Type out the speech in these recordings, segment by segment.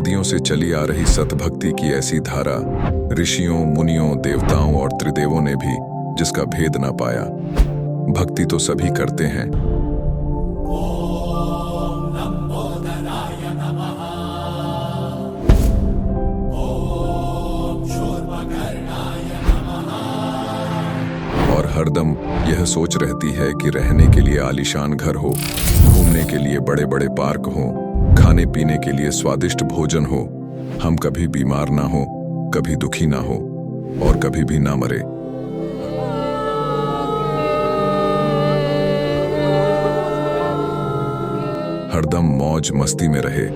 सदियों से चली आ रही सतभक्ति की ऐसी धारा, ऋषियों, मुनियों, देवताओं और त्रिदेवों ने भी जिसका भेद ना पाया। भक्ति तो सभी करते हैं, और हरदम यह सोच रहती है कि रहने के लिए आलीशान घर हो, घूमने के लिए बड़े बड़े पार्क हो, खाने पीने के लिए स्वादिष्ट भोजन हो, हम कभी बीमार ना हो, कभी दुखी ना हो और कभी भी ना मरे। हरदम मौज मस्ती में रहे।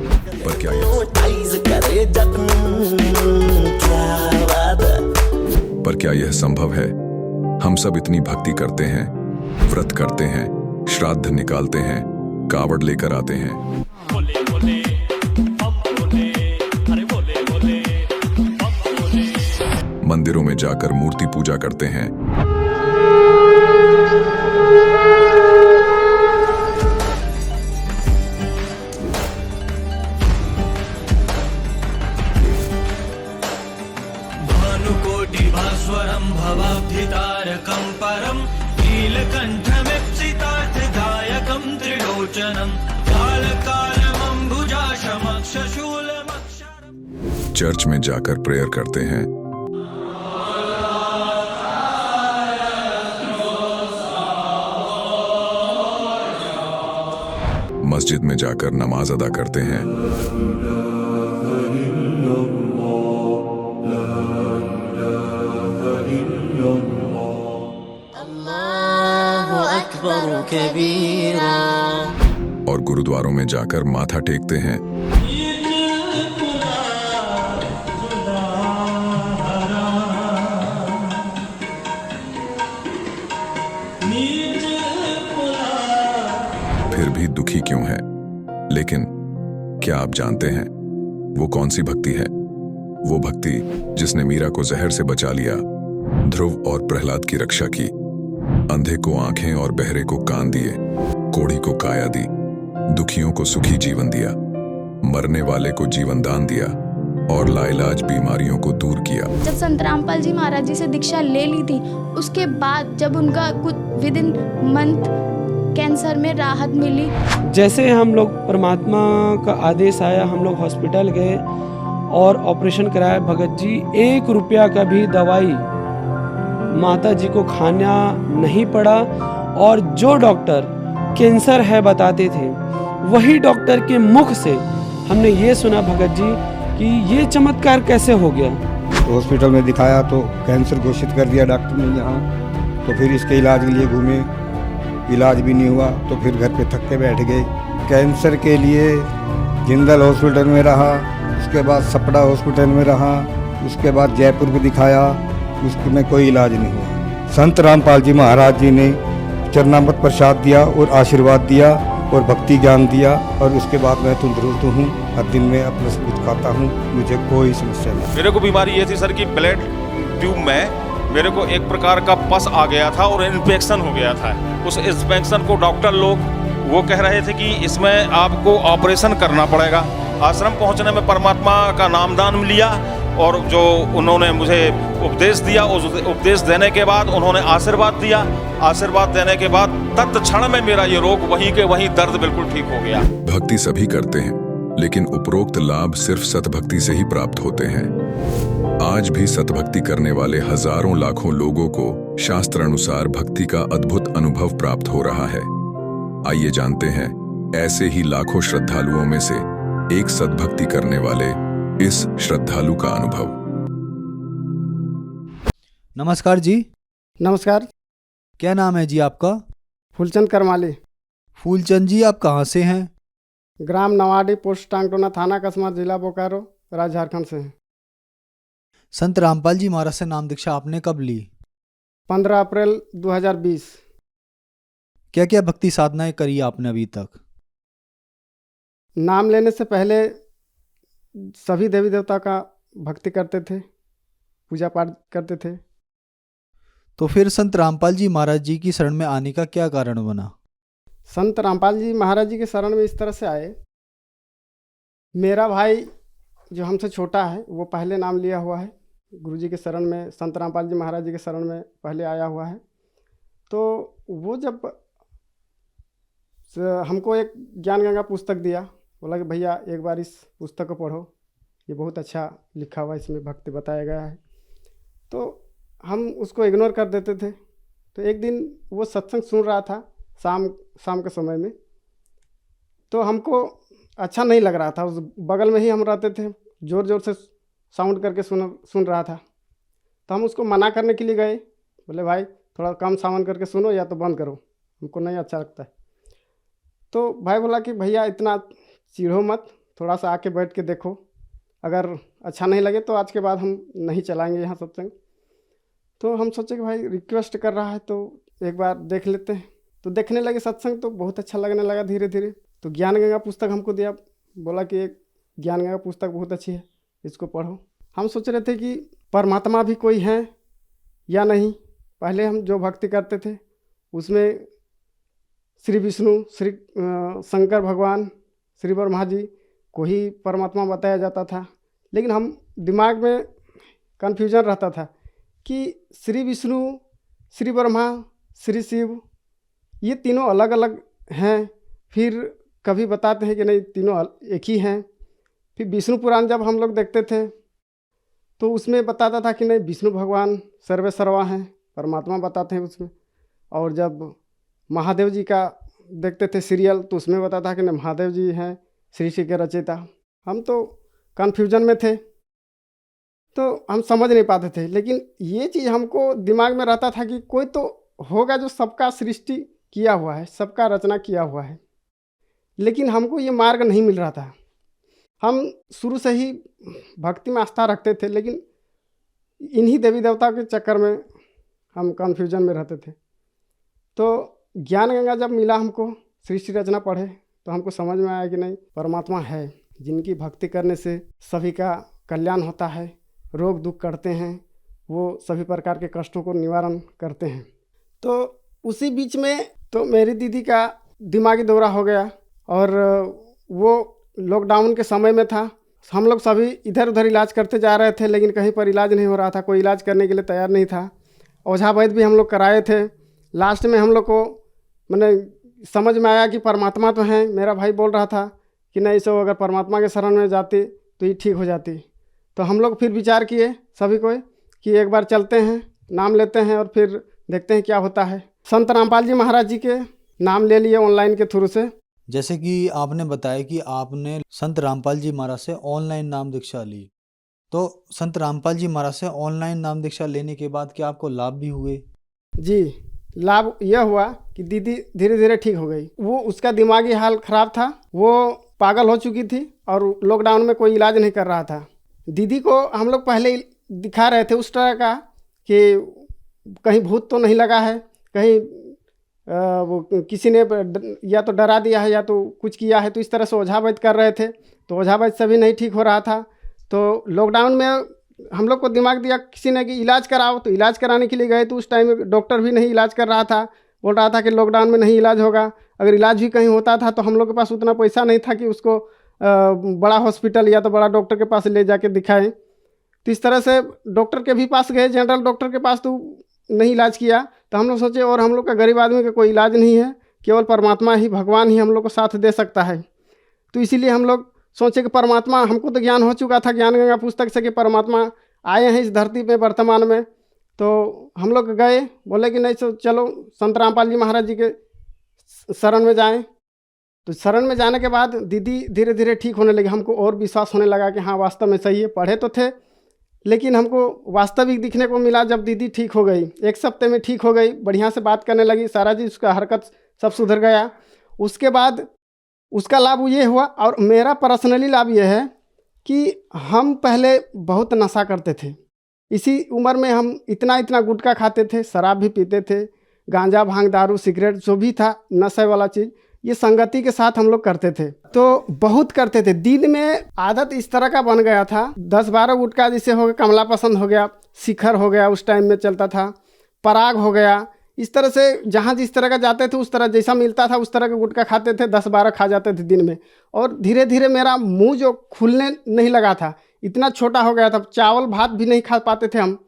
पर क्या यह संभव है? हम सब इतनी भक्ति करते हैं, व्रत करते हैं, श्राद्ध निकालते हैं, कावड़ लेकर आते हैं, बोले बोले, बोले, अरे बोले बोले, बोले। मंदिरों में जाकर मूर्ति पूजा करते हैं, भानुकोटिभास्वरं भवाब्धितारकं परं नीलकण्ठमीप्सितार्थदायकं त्रिलोचनं कालकालमम्बुजाशमक्षशूलमक्षरम्। चर्च में जाकर प्रेयर करते हैं, मस्जिद में जाकर नमाज अदा करते हैं, और गुरुद्वारों में जाकर माथा टेकते हैं, फिर भी दुखी क्यों है? लेकिन क्या आप जानते हैं वो कौन सी भक्ति है? वो भक्ति जिसने मीरा को जहर से बचा लिया, ध्रुव और प्रहलाद की रक्षा की, अंधे को आंखें और बहरे को कान दिए, कोढ़ी को काया दी, दुखियों को सुखी जीवन दिया, मरने वाले को जीवन दान दिया और लाइलाज बीमारियों को दूर किया। जब संत रामपाल जी महाराज जी से दीक्षा ले ली थी, उसके बाद जब उनका कुछ विद इन मंथ कैंसर में राहत मिली। जैसे हम लोग परमात्मा का आदेश आया, हम लोग हॉस्पिटल गए और ऑपरेशन कराया। भगत जी 1 रुपया का भी दवाई माता जी को खाना नहीं पड़ा, और जो डॉक्टर कैंसर है बताते थे, वही डॉक्टर के मुख से हमने ये सुना भगत जी कि ये चमत्कार कैसे हो गया। तो हॉस्पिटल में दिखाया तो कैंसर घोषित कर दिया डॉक्टर ने यहाँ। तो फिर इसके इलाज के लिए घूमे, इलाज भी नहीं हुआ, तो फिर घर पे थक के बैठ गए। कैंसर के लिए जिंदल हॉस्पिटल में रहा, उसके बाद सपड़ा हॉस्पिटल में रहा, उसके बाद जयपुर को दिखाया, उसमें कोई इलाज नहीं हुआ। संत रामपाल जी महाराज जी ने चरणामृत प्रसाद दिया और आशीर्वाद दिया और भक्ति ज्ञान दिया, और उसके बाद मैं तंदुरुस्त हूँ। हर दिन में अपना सब कुछ खाता हूँ, मुझे कोई समस्या नहीं। मेरे को बीमारी ये थी सर कि ब्लड ट्यूब में मेरे को एक प्रकार का पस आ गया था और इन्फेक्शन हो गया था। उस इन्फेक्शन को डॉक्टर लोग वो कह रहे थे कि इसमें आपको ऑपरेशन करना पड़ेगा। आश्रम पहुंचने में परमात्मा का नामदान लिया और जो उन्होंने मुझे उपदेश दिया, उस उपदेश देने के बाद उन्होंने आशीर्वाद दिया। आशीर्वाद देने के बाद तत्क्षण में मेरा ये रोग वहीं के वहीं दर्द बिल्कुल ठीक हो गया। भक्ति सभी करते हैं, लेकिन उपरोक्त लाभ सिर्फ सतभक्ति से ही प्राप्त होते हैं। आज भी सतभक्ति करने वाले हजारों लाखों लोगों को शास्त्र अनुसार भक्ति का अद्भुत अनुभव प्राप्त हो रहा है। आइए जानते हैं ऐसे ही लाखों श्रद्धालुओं में से एक सतभक्ति करने वाले इस श्रद्धालु का अनुभव। नमस्कार जी। नमस्कार। क्या नाम है जी आपका? फूलचंद करमाली। फूलचंद जी, आप कहाँ से हैं? ग्राम नवाडी, पोस्ट टांगटोना, थाना कसमा, जिला बोकारो, राज्य झारखंड से हैं। संत रामपाल जी महाराज से नाम दीक्षा आपने कब ली? 15 अप्रैल 2020। क्या क्या भक्ति साधनाएं करी आपने अभी तक? नाम लेने से पहले सभी देवी देवता का भक्ति करते थे, पूजा पाठ करते थे। तो फिर संत रामपाल जी महाराज जी की शरण में आने का क्या कारण बना? संत रामपाल जी महाराज जी के शरण में इस तरह से आए, मेरा भाई जो हमसे छोटा है वो पहले नाम लिया हुआ है, गुरुजी के शरण में, संत रामपाल जी महाराज जी के शरण में पहले आया हुआ है। तो वो जब हमको एक ज्ञान गंगा पुस्तक दिया, बोला कि भैया एक बार इस पुस्तक को पढ़ो, ये बहुत अच्छा लिखा हुआ है, इसमें भक्ति बताया गया है। तो हम उसको इग्नोर कर देते थे। तो एक दिन वो सत्संग सुन रहा था शाम के समय में, तो हमको अच्छा नहीं लग रहा था। उस बगल में ही हम रहते थे, ज़ोर ज़ोर से साउंड करके सुन रहा था। तो हम उसको मना करने के लिए गए, बोले भाई थोड़ा कम साउंड करके सुनो या तो बंद करो, हमको नहीं अच्छा लगता है। तो भाई बोला कि भैया इतना चिढ़ो मत, थोड़ा सा आके बैठ के देखो, अगर अच्छा नहीं लगे तो आज के बाद हम नहीं चलाएंगे यहाँ सत्संग। तो हम सोचे कि भाई रिक्वेस्ट कर रहा है तो एक बार देख लेते हैं। तो देखने लगे सत्संग, तो बहुत अच्छा लगने लगा धीरे धीरे। तो ज्ञान गंगा पुस्तक हमको दिया, बोला कि एक ज्ञान गंगा पुस्तक बहुत अच्छी है, इसको पढ़ो। हम सोच रहे थे कि परमात्मा भी कोई है या नहीं। पहले हम जो भक्ति करते थे उसमें श्री विष्णु, श्री शंकर भगवान, श्री ब्रह्मा जी को ही परमात्मा बताया जाता था। लेकिन हम दिमाग में कन्फ्यूजन रहता था कि श्री विष्णु, श्री ब्रह्मा, श्री शिव, ये तीनों अलग अलग हैं। फिर कभी बताते हैं कि नहीं तीनों एक ही हैं। फिर विष्णु पुराण जब हम लोग देखते थे तो उसमें बताता था कि नहीं विष्णु भगवान सर्वे सर्वा हैं, परमात्मा बताते हैं उसमें। और जब महादेव जी का देखते थे सीरियल तो उसमें बताता कि नहीं महादेव जी हैं सृष्टि के रचयिता। हम तो कन्फ्यूजन में थे, तो हम समझ नहीं पाते थे। लेकिन ये चीज़ हमको दिमाग में रहता था कि कोई तो होगा जो सबका सृष्टि किया हुआ है, सबका रचना किया हुआ है। लेकिन हमको ये मार्ग नहीं मिल रहा था। हम शुरू से ही भक्ति में आस्था रखते थे, लेकिन इन्हीं देवी देवता के चक्कर में हम कन्फ्यूजन में रहते थे। तो ज्ञान गंगा जब मिला हमको, सृष्टि रचना पढ़े, तो हमको समझ में आया कि नहीं परमात्मा है, जिनकी भक्ति करने से सभी का कल्याण होता है, रोग दुख करते हैं, वो सभी प्रकार के कष्टों को निवारण करते हैं। तो उसी बीच में तो मेरी दीदी का दिमागी दौरा हो गया, और वो लॉकडाउन के समय में था। हम लोग सभी इधर उधर इलाज करते जा रहे थे, लेकिन कहीं पर इलाज नहीं हो रहा था, कोई इलाज करने के लिए तैयार नहीं था। ओझा वैद्य भी हम लोग कराए थे। लास्ट में हम लोग को मैंने समझ में आया कि परमात्मा तो हैं। मेरा भाई बोल रहा था कि नहीं सो अगर परमात्मा के शरण में जाती तो ये ठीक हो जाती। तो हम लोग फिर विचार किए सभी को कि एक बार चलते हैं, नाम लेते हैं और फिर देखते हैं क्या होता है। संत रामपाल जी महाराज जी के नाम ले लिए ऑनलाइन के थ्रू से। जैसे कि आपने बताया कि आपने संत रामपाल जी महाराज से ऑनलाइन नाम दीक्षा ली, तो संत रामपाल जी महाराज से ऑनलाइन नाम दीक्षा लेने के बाद क्या आपको लाभ भी हुए? जी, लाभ यह हुआ कि दीदी धीरे धीरे ठीक हो गई। वो उसका दिमागी हाल खराब था, वो पागल हो चुकी थी और लॉकडाउन में कोई इलाज नहीं कर रहा था। दीदी को हम लोग पहले दिखा रहे थे उस तरह का कि कहीं भूत तो नहीं लगा है, कहीं वो किसी ने या तो डरा दिया है या तो कुछ किया है, तो इस तरह से ओझा वैद्य कर रहे थे। तो ओझा वैद्य से भी नहीं ठीक हो रहा था। तो लॉकडाउन में हम लोग को दिमाग दिया किसी ने कि इलाज कराओ, तो इलाज कराने के लिए गए। तो उस टाइम में डॉक्टर भी नहीं इलाज कर रहा था, बोल रहा था कि लॉकडाउन में नहीं इलाज होगा। अगर इलाज भी कहीं होता था तो हम लोग के पास उतना पैसा नहीं था कि उसको बड़ा हॉस्पिटल या तो बड़ा डॉक्टर के पास ले जाके दिखाएं। तो इस तरह से डॉक्टर के भी पास गए, जनरल डॉक्टर के पास, तो नहीं इलाज किया। तो हम लोग सोचे और हम लोग का गरीब आदमी का कोई इलाज नहीं है, केवल परमात्मा ही, भगवान ही हम लोग को साथ दे सकता है। तो इसीलिए हम लोग सोचे कि परमात्मा, हमको तो ज्ञान हो चुका था ज्ञान गंगा पुस्तक से कि परमात्मा आए हैं इस धरती पे वर्तमान में। तो हम लोग गए, बोले कि नहीं चलो संत रामपाल जी महाराज जी के शरण में जाएं। तो शरण में जाने के बाद दीदी धीरे धीरे ठीक होने लगी। हमको और विश्वास होने लगा कि हाँ वास्तव में सही है। पढ़े तो थे लेकिन हमको वास्तविक दिखने को मिला जब दीदी ठीक हो गई। एक हफ्ते में ठीक हो गई, बढ़िया से बात करने लगी, सारा चीज़ उसका हरकत सब सुधर गया। उसके बाद उसका लाभ ये हुआ, और मेरा पर्सनली लाभ ये है कि हम पहले बहुत नशा करते थे। इसी उम्र में हम इतना इतना गुटखा खाते थे, शराब भी पीते थे, गांजा भांग दारू सिगरेट जो भी था नशे वाला चीज़, ये संगति के साथ हम लोग करते थे। तो बहुत करते थे। दिन में आदत इस तरह का बन गया था, 10-12 गुटखा जैसे हो गया, कमला पसंद हो गया, शिखर हो गया, उस टाइम में चलता था, पराग हो गया, इस तरह से जहाँ जिस तरह का जाते थे उस तरह जैसा मिलता था उस तरह का गुटखा खाते थे, 10-12 खा जाते थे दिन में। और धीरे धीरे मेरा मुंह जो खुलने नहीं लगा था, इतना छोटा हो गया था, चावल भात भी नहीं खा पाते थे हम,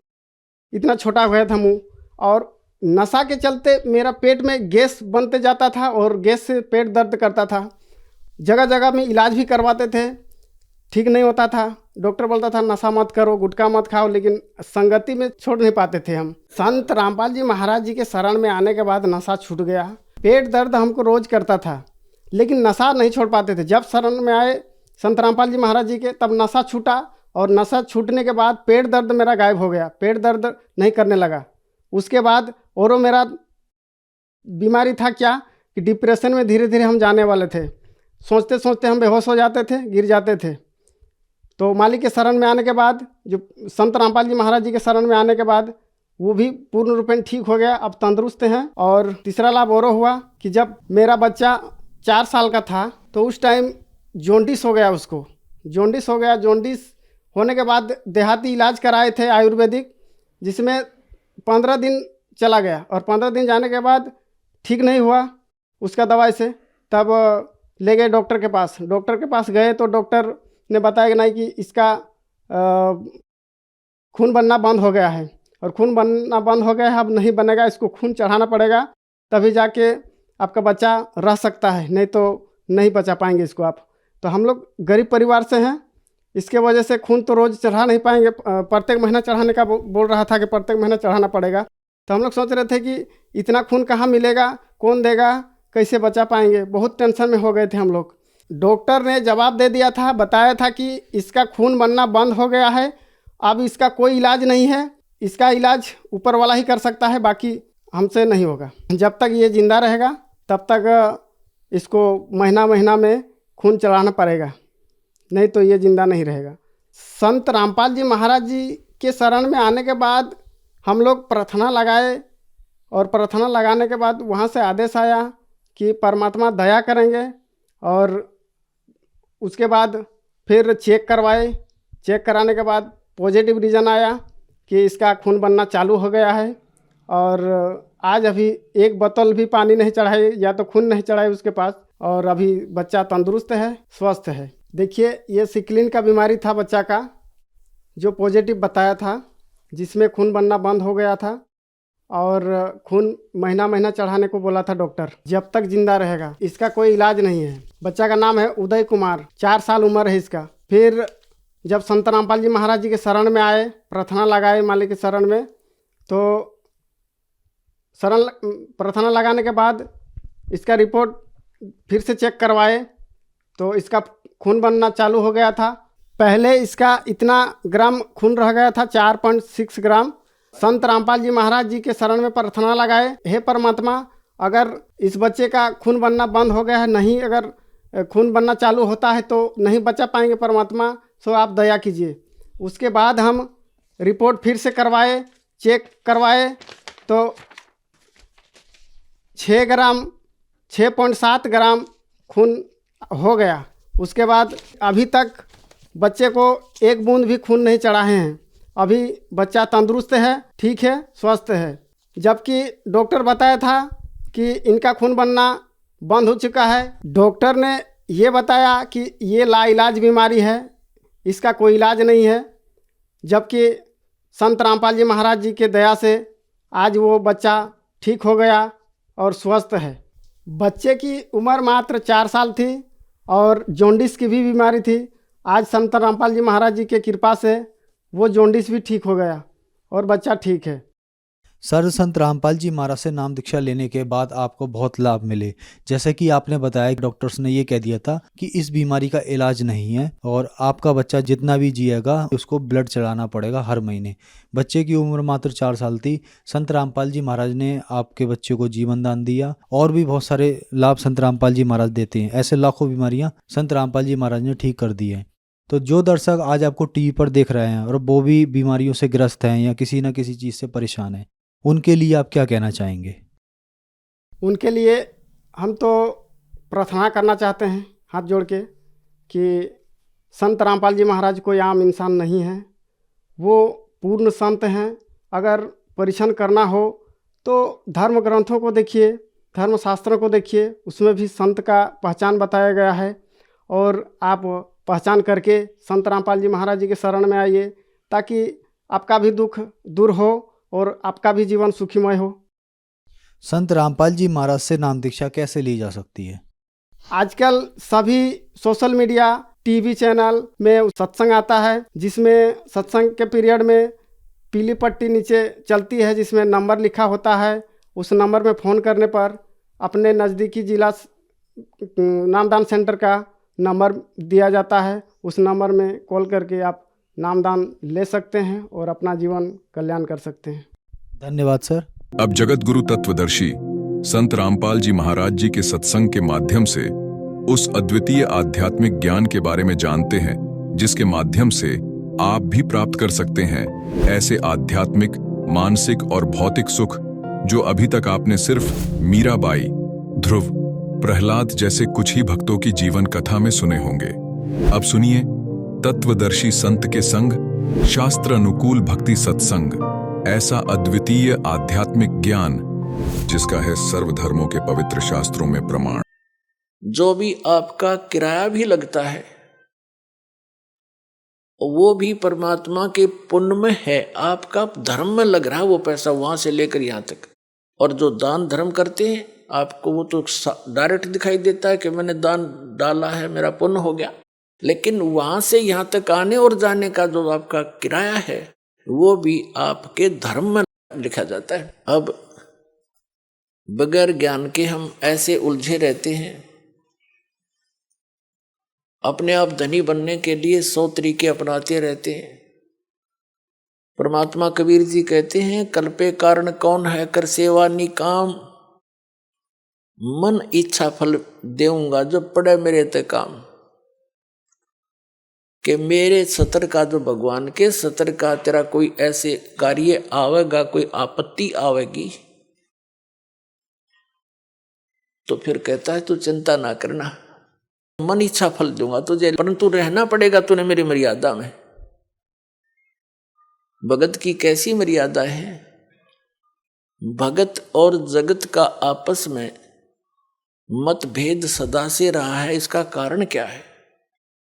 इतना छोटा हो गया था मुंह। और नशा के चलते मेरा पेट में गैस बनते जाता था और गैस से पेट दर्द करता था। जगह जगह में इलाज भी करवाते थे, ठीक नहीं होता था। डॉक्टर बोलता था नशा मत करो, गुटखा मत खाओ, लेकिन संगति में छोड़ नहीं पाते थे हम। संत रामपाल जी महाराज जी के शरण में आने के बाद नशा छूट गया। पेट दर्द हमको रोज करता था, लेकिन नशा नहीं छोड़ पाते थे। जब शरण में आए संत रामपाल जी महाराज जी के, तब नशा छूटा, और नशा छूटने के बाद पेट दर्द मेरा गायब हो गया, पेट दर्द नहीं करने लगा। उसके बाद और मेरा बीमारी था क्या कि डिप्रेशन में धीरे धीरे हम जाने वाले थे। सोचते सोचते हम बेहोश हो जाते थे, गिर जाते थे। तो मालिक के शरण में आने के बाद, जो संत रामपाल जी महाराज जी के शरण में आने के बाद, वो भी पूर्ण रूपेण ठीक हो गया, अब तंदुरुस्त हैं। और तीसरा लाभ और हुआ कि जब मेरा बच्चा 4 साल का था तो उस टाइम जॉन्डिस हो गया उसको, जॉन्डिस हो गया। जॉन्डिस होने के बाद देहाती इलाज कराए थे आयुर्वेदिक, जिसमें 15 दिन चला गया, और 15 दिन जाने के बाद ठीक नहीं हुआ उसका दवाई से। तब ले गए डॉक्टर के पास। डॉक्टर के पास गए तो डॉक्टर ने बताया कि नहीं, कि इसका खून बनना बंद हो गया है, और खून बनना बंद हो गया है, अब नहीं बनेगा, इसको खून चढ़ाना पड़ेगा, तभी जाके आपका बच्चा रह सकता है, नहीं तो नहीं बचा पाएंगे इसको आप। तो हम लोग गरीब परिवार से हैं, इसके वजह से खून तो रोज़ चढ़ा नहीं पाएंगे, प्रत्येक महीना चढ़ाने का बोल रहा था कि प्रत्येक महीना चढ़ाना पड़ेगा। तो हम लोग सोच रहे थे कि इतना खून कहाँ मिलेगा, कौन देगा, कैसे बचा पाएंगे, बहुत टेंशन में हो गए थे हम लोग। डॉक्टर ने जवाब दे दिया था, बताया था कि इसका खून बनना बंद हो गया है, अब इसका कोई इलाज नहीं है, इसका इलाज ऊपर वाला ही कर सकता है, बाकी हमसे नहीं होगा। जब तक ये ज़िंदा रहेगा तब तक इसको महीना महीना में खून चढ़ाना पड़ेगा, नहीं तो ये ज़िंदा नहीं रहेगा। संत रामपाल जी महाराज जी के शरण में आने के बाद हम लोग प्रार्थना लगाए, और प्रार्थना लगाने के बाद वहाँ से आदेश आया कि परमात्मा दया करेंगे। और उसके बाद फिर चेक करवाए, चेक कराने के बाद पॉजिटिव रीजन आया कि इसका खून बनना चालू हो गया है। और आज अभी एक बोतल भी पानी नहीं चढ़ाई, या तो खून नहीं चढ़ाई उसके पास, और अभी बच्चा तंदुरुस्त है, स्वस्थ है। देखिए, ये सिकलिन का बीमारी था बच्चा का, जो पॉजिटिव बताया था, जिसमें खून बनना बंद हो गया था, और खून महीना महीना चढ़ाने को बोला था डॉक्टर, जब तक जिंदा रहेगा। इसका कोई इलाज नहीं है। बच्चा का नाम है उदय कुमार, 4 साल उम्र है इसका। फिर जब संत रामपाल जी महाराज जी के शरण में आए, प्रार्थना लगाए मालिक के शरण में, तो प्रार्थना लगाने के बाद इसका रिपोर्ट फिर से चेक करवाए, तो इसका खून बनना चालू हो गया था। पहले इसका इतना ग्राम खून रह गया था, 4.6 ग्राम। संत रामपाल जी महाराज जी के शरण में प्रार्थना लगाए, हे परमात्मा, अगर इस बच्चे का खून बनना बंद हो गया है, नहीं अगर खून बनना चालू होता है तो नहीं बचा पाएंगे परमात्मा, सो आप दया कीजिए। उसके बाद हम रिपोर्ट फिर से करवाए, चेक करवाए, तो 6.7 ग्राम खून हो गया। उसके बाद अभी तक बच्चे को एक बूंद भी खून नहीं चढ़ाए हैं। अभी बच्चा तंदुरुस्त है, ठीक है, स्वस्थ है। जबकि डॉक्टर बताया था कि इनका खून बनना बंद हो चुका है। डॉक्टर ने ये बताया कि ये लाइलाज बीमारी है, इसका कोई इलाज नहीं है। जबकि संत रामपाल जी महाराज जी के दया से आज वो बच्चा ठीक हो गया और स्वस्थ है। बच्चे की उम्र मात्र 4 साल थी और जॉन्डिस की भी बीमारी थी। आज संत रामपाल जी महाराज जी के कृपा से वो जॉन्डिस भी ठीक हो गया और बच्चा ठीक है। सर, संत रामपाल जी महाराज से नाम दीक्षा लेने के बाद आपको बहुत लाभ मिले। जैसे कि आपने बताया कि डॉक्टर्स ने ये कह दिया था कि इस बीमारी का इलाज नहीं है और आपका बच्चा जितना भी जिएगा उसको ब्लड चढ़ाना पड़ेगा हर महीने। बच्चे की उम्र मात्र 4 साल थी। संत रामपाल जी महाराज ने आपके बच्चे को जीवन दान दिया और भी बहुत सारे लाभ संत रामपाल जी महाराज देते हैं। ऐसे लाखों बीमारियाँ संत रामपाल जी महाराज ने ठीक कर दी है। तो जो दर्शक आज आपको टीवी पर देख रहे हैं और वो भी बीमारियों से ग्रस्त हैं या किसी न किसी चीज़ से परेशान हैं, उनके लिए आप क्या कहना चाहेंगे? उनके लिए हम तो प्रार्थना करना चाहते हैं हाथ जोड़ के कि संत रामपाल जी महाराज कोई आम इंसान नहीं है, वो पूर्ण संत हैं। अगर परीक्षण करना हो तो धर्म ग्रंथों को देखिए, धर्म शास्त्रों को देखिए, उसमें भी संत का पहचान बताया गया है। और आप पहचान करके संत रामपाल जी महाराज जी के शरण में आइए, ताकि आपका भी दुख दूर हो और आपका भी जीवन सुखीमय हो। संत रामपाल जी महाराज से नाम दीक्षा कैसे ली जा सकती है? आजकल सभी सोशल मीडिया, टीवी चैनल में सत्संग आता है, जिसमें सत्संग के पीरियड में पीली पट्टी नीचे चलती है, जिसमें नंबर लिखा होता है। उस नंबर में फ़ोन करने पर अपने नज़दीकी जिला नामदान सेंटर का नंबर दिया जाता है। उस नंबर में कॉल करके आप नामदान ले सकते हैं और अपना जीवन कल्याण कर सकते हैं। धन्यवाद सर। अब जगत गुरु तत्वदर्शी संत रामपाल जी महाराज जी के सत्संग के माध्यम से उस अद्वितीय आध्यात्मिक ज्ञान के बारे में जानते हैं, जिसके माध्यम से आप भी प्राप्त कर सकते हैं ऐसे आध्यात्मिक, मानसिक और भौतिक सुख जो अभी तक आपने सिर्फ मीराबाई, ध्रुव, प्रहलाद जैसे कुछ ही भक्तों की जीवन कथा में सुने होंगे। अब सुनिए तत्वदर्शी संत के संग शास्त्र अनुकूल भक्ति सत्संग, ऐसा अद्वितीय आध्यात्मिक ज्ञान जिसका है सर्वधर्मों के पवित्र शास्त्रों में प्रमाण। जो भी आपका किराया भी लगता है वो भी परमात्मा के पुण्य में है, आपका धर्म में लग रहा है वो पैसा, वहां से लेकर यहाँ तक। और जो दान धर्म करते हैं आपको वो तो डायरेक्ट दिखाई देता है कि मैंने दान डाला है, मेरा पुण्य हो गया, लेकिन वहां से यहाँ तक आने और जाने का जो आपका किराया है वो भी आपके धर्म में लिखा जाता है। अब बगैर ज्ञान के हम ऐसे उलझे रहते हैं, अपने आप धनी बनने के लिए 100 तरीके अपनाते रहते हैं। परमात्मा कबीर जी कहते हैं, कल्पे कारण कौन है कर सेवा निकाम, मन इच्छा फल देऊंगा जो पड़े मेरे ते काम। कि मेरे सतर का जो भगवान के सतर का तेरा कोई ऐसे कार्य आवेगा, कोई आपत्ति आवेगी, तो फिर कहता है तू चिंता ना करना, मन इच्छा फल दूंगा तुझे, परंतु रहना पड़ेगा तूने मेरी मर्यादा में। भगत की कैसी मर्यादा है? भगत और जगत का आपस में मतभेद सदा से रहा है। इसका कारण क्या है?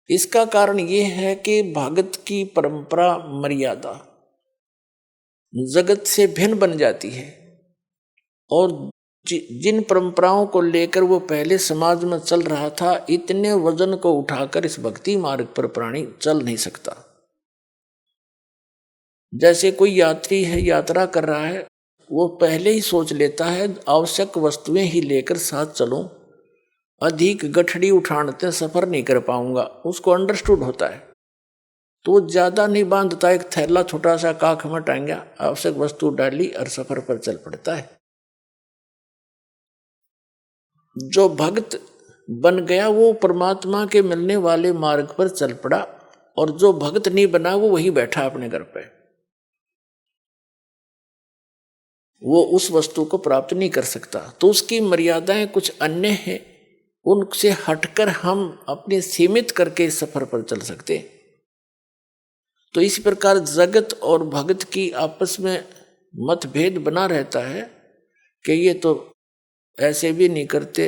इसका कारण ये है कि भगत की परंपरा मर्यादा जगत से भिन्न बन जाती है, और जिन परंपराओं को लेकर वो पहले समाज में चल रहा था, इतने वजन को उठाकर इस भक्ति मार्ग पर प्राणी चल नहीं सकता। जैसे कोई यात्री है, यात्रा कर रहा है, वो पहले ही सोच लेता है आवश्यक वस्तुएं ही लेकर साथ चलूं, अधिक गठड़ी उठाते सफर नहीं कर पाऊंगा, उसको अंडरस्टूड होता है, तो वो ज्यादा नहीं बांधता, एक थैला छोटा सा काख में टांगा, आवश्यक वस्तु डाली और सफर पर चल पड़ता है। जो भक्त बन गया वो परमात्मा के मिलने वाले मार्ग पर चल पड़ा, और जो भक्त नहीं बना वो वही बैठा अपने घर पे, वो उस वस्तु को प्राप्त नहीं कर सकता। तो उसकी मर्यादाएं कुछ अन्य हैं, उनसे हटकर हम अपने सीमित करके इस सफर पर चल सकते। तो इसी प्रकार जगत और भगत की आपस में मतभेद बना रहता है कि ये तो ऐसे भी नहीं करते,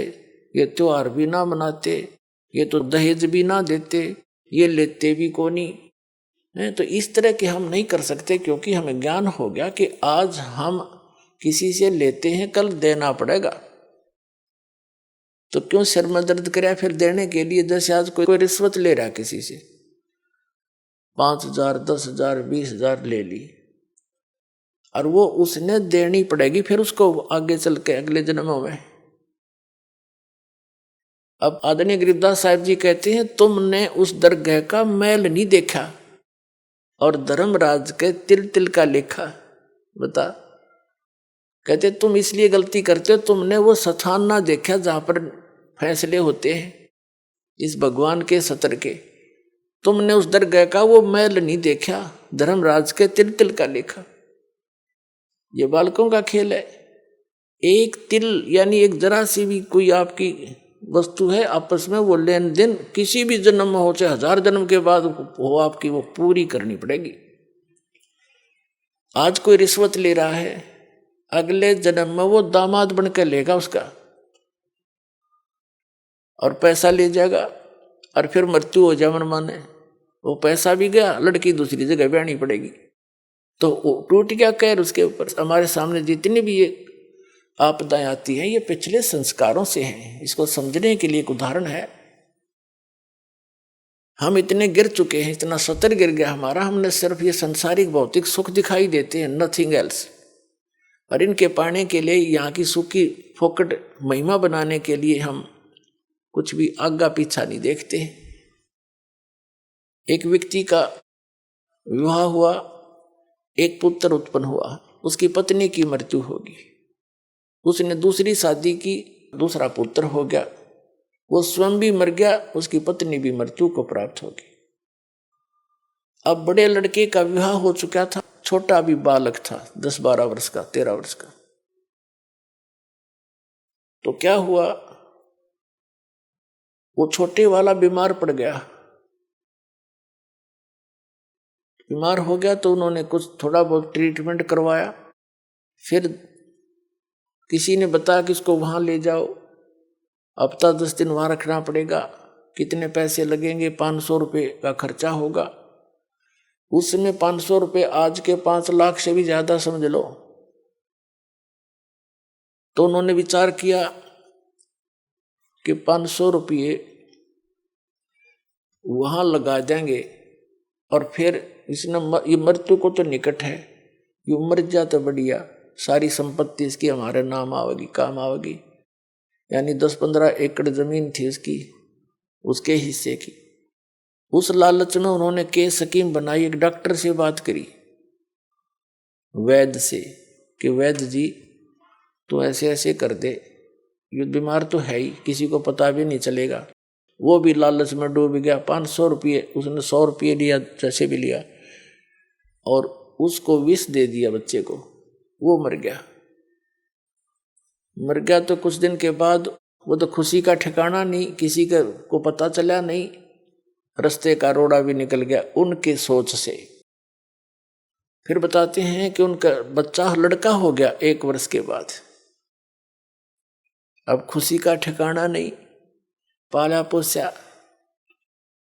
ये त्योहार भी ना मनाते, ये तो दहेज भी ना देते, ये लेते भी को नहीं। तो इस तरह के हम नहीं कर सकते, क्योंकि हमें ज्ञान हो गया कि आज हम किसी से लेते हैं, कल देना पड़ेगा। तो क्यों सिर में दर्द कराया फिर देने के लिए? जैसे आज कोई रिश्वत ले रहा किसी से, 5,000, 10,000, 20,000 ले ली, और वो उसने देनी पड़ेगी फिर उसको आगे चल के अगले जन्मों में। अब आदरणीय गरीबदास साहिब जी कहते हैं, तुमने उस दरगाह का मैल नहीं देखा और धर्मराज के तिल तिल का लेखा। बता, कहते तुम इसलिए गलती करते हो, तुमने वो स्थान ना देखा जहां पर फैसले होते हैं इस भगवान के सतर के। तुमने उस दरगाह का वो मैल नहीं देखा, धर्मराज के तिल तिल का लेखा। ये बालकों का खेल है। एक तिल यानी एक जरा सी भी कोई आपकी वस्तु है, आपस में वो लेन देन किसी भी जन्म में हो, चाहे 1000 जन्म के बाद हो, आपकी वो पूरी करनी पड़ेगी। आज कोई रिश्वत ले रहा है, अगले जन्म में वो दामाद बन के लेगा उसका और पैसा ले जाएगा, और फिर मृत्यु हो जाए मन माने, वो पैसा भी गया, लड़की दूसरी जगह ब्याहनी पड़ेगी। तो टूट गया कहर उसके ऊपर। हमारे सामने जितनी भी ये आपदाएं आती हैं ये पिछले संस्कारों से हैं। इसको समझने के लिए एक उदाहरण है। हम इतने गिर चुके हैं, इतना सतर गिर गया हमारा, हमने सिर्फ ये संसारिक भौतिक सुख दिखाई देते हैं, नथिंग एल्स। और इनके पाने के लिए, यहाँ की सुख की फोकट महिमा बनाने के लिए हम कुछ भी आगा पीछा नहीं देखते। एक व्यक्ति का विवाह हुआ, एक पुत्र उत्पन्न हुआ, उसकी पत्नी की मृत्यु होगी, उसने दूसरी शादी की, दूसरा पुत्र हो गया, वो स्वयं भी मर गया, उसकी पत्नी भी मृत्यु को प्राप्त होगी। अब बड़े लड़के का विवाह हो चुका था, छोटा भी बालक था, 10-12 वर्ष का, 13 वर्ष का। तो क्या हुआ, वो छोटे वाला बीमार पड़ गया। बीमार हो गया तो उन्होंने कुछ थोड़ा बहुत ट्रीटमेंट करवाया, फिर किसी ने बताया कि इसको वहां ले जाओ, हफ्ता 10 दिन वहां रखना पड़ेगा, कितने पैसे लगेंगे, 500 रुपये का खर्चा होगा। उस समय 500 रुपये आज के 5 लाख से भी ज्यादा समझ लो। तो उन्होंने विचार किया कि 500 रुपये वहां लगा देंगे, और फिर इसने ये मृत्यु को तो निकट है, ये मर जा तो बढ़िया, सारी संपत्ति इसकी हमारे नाम आवेगी, काम आवेगी। यानी 10-15 एकड़ जमीन थी उसकी, उसके हिस्से की। उस लालच में उन्होंने केस स्कीम बनाई, एक डॉक्टर से बात करी, वैद्य से, कि वैद्य जी तू ऐसे ऐसे कर दे, ये बीमार तो है ही, किसी को पता भी नहीं चलेगा। वो भी लालच में डूब गया। 500 रुपये उसने 100 रुपये लिया, जैसे भी लिया, और उसको विष दे दिया बच्चे को, वो मर गया। मर गया तो कुछ दिन के बाद वो तो खुशी का ठिकाना नहीं, किसी को पता चला नहीं, रास्ते का रोड़ा भी निकल गया उनके सोच से। फिर बताते हैं कि उनका बच्चा लड़का हो गया 1 वर्ष के बाद। अब खुशी का ठिकाना नहीं, पाला पोसा,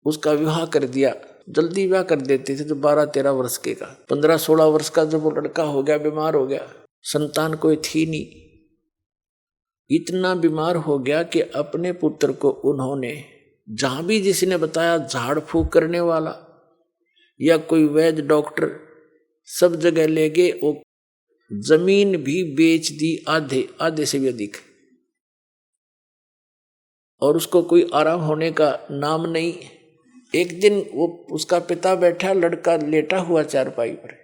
उसका विवाह कर दिया। जल्दी विवाह कर देते थे तो 12-13 वर्ष के का, 15-16 वर्ष का जब वो लड़का हो गया, बीमार हो गया, संतान कोई थी नहीं, इतना बीमार हो गया कि अपने पुत्र को उन्होंने जहां भी जिसने बताया, झाड़ फूक करने वाला या कोई वैद्य डॉक्टर, सब जगह ले गए, वो जमीन भी बेच दी, आधे से भी अधिक, और उसको कोई आराम होने का नाम नहीं। एक दिन वो उसका पिता बैठा, लड़का लेटा हुआ चारपाई पर,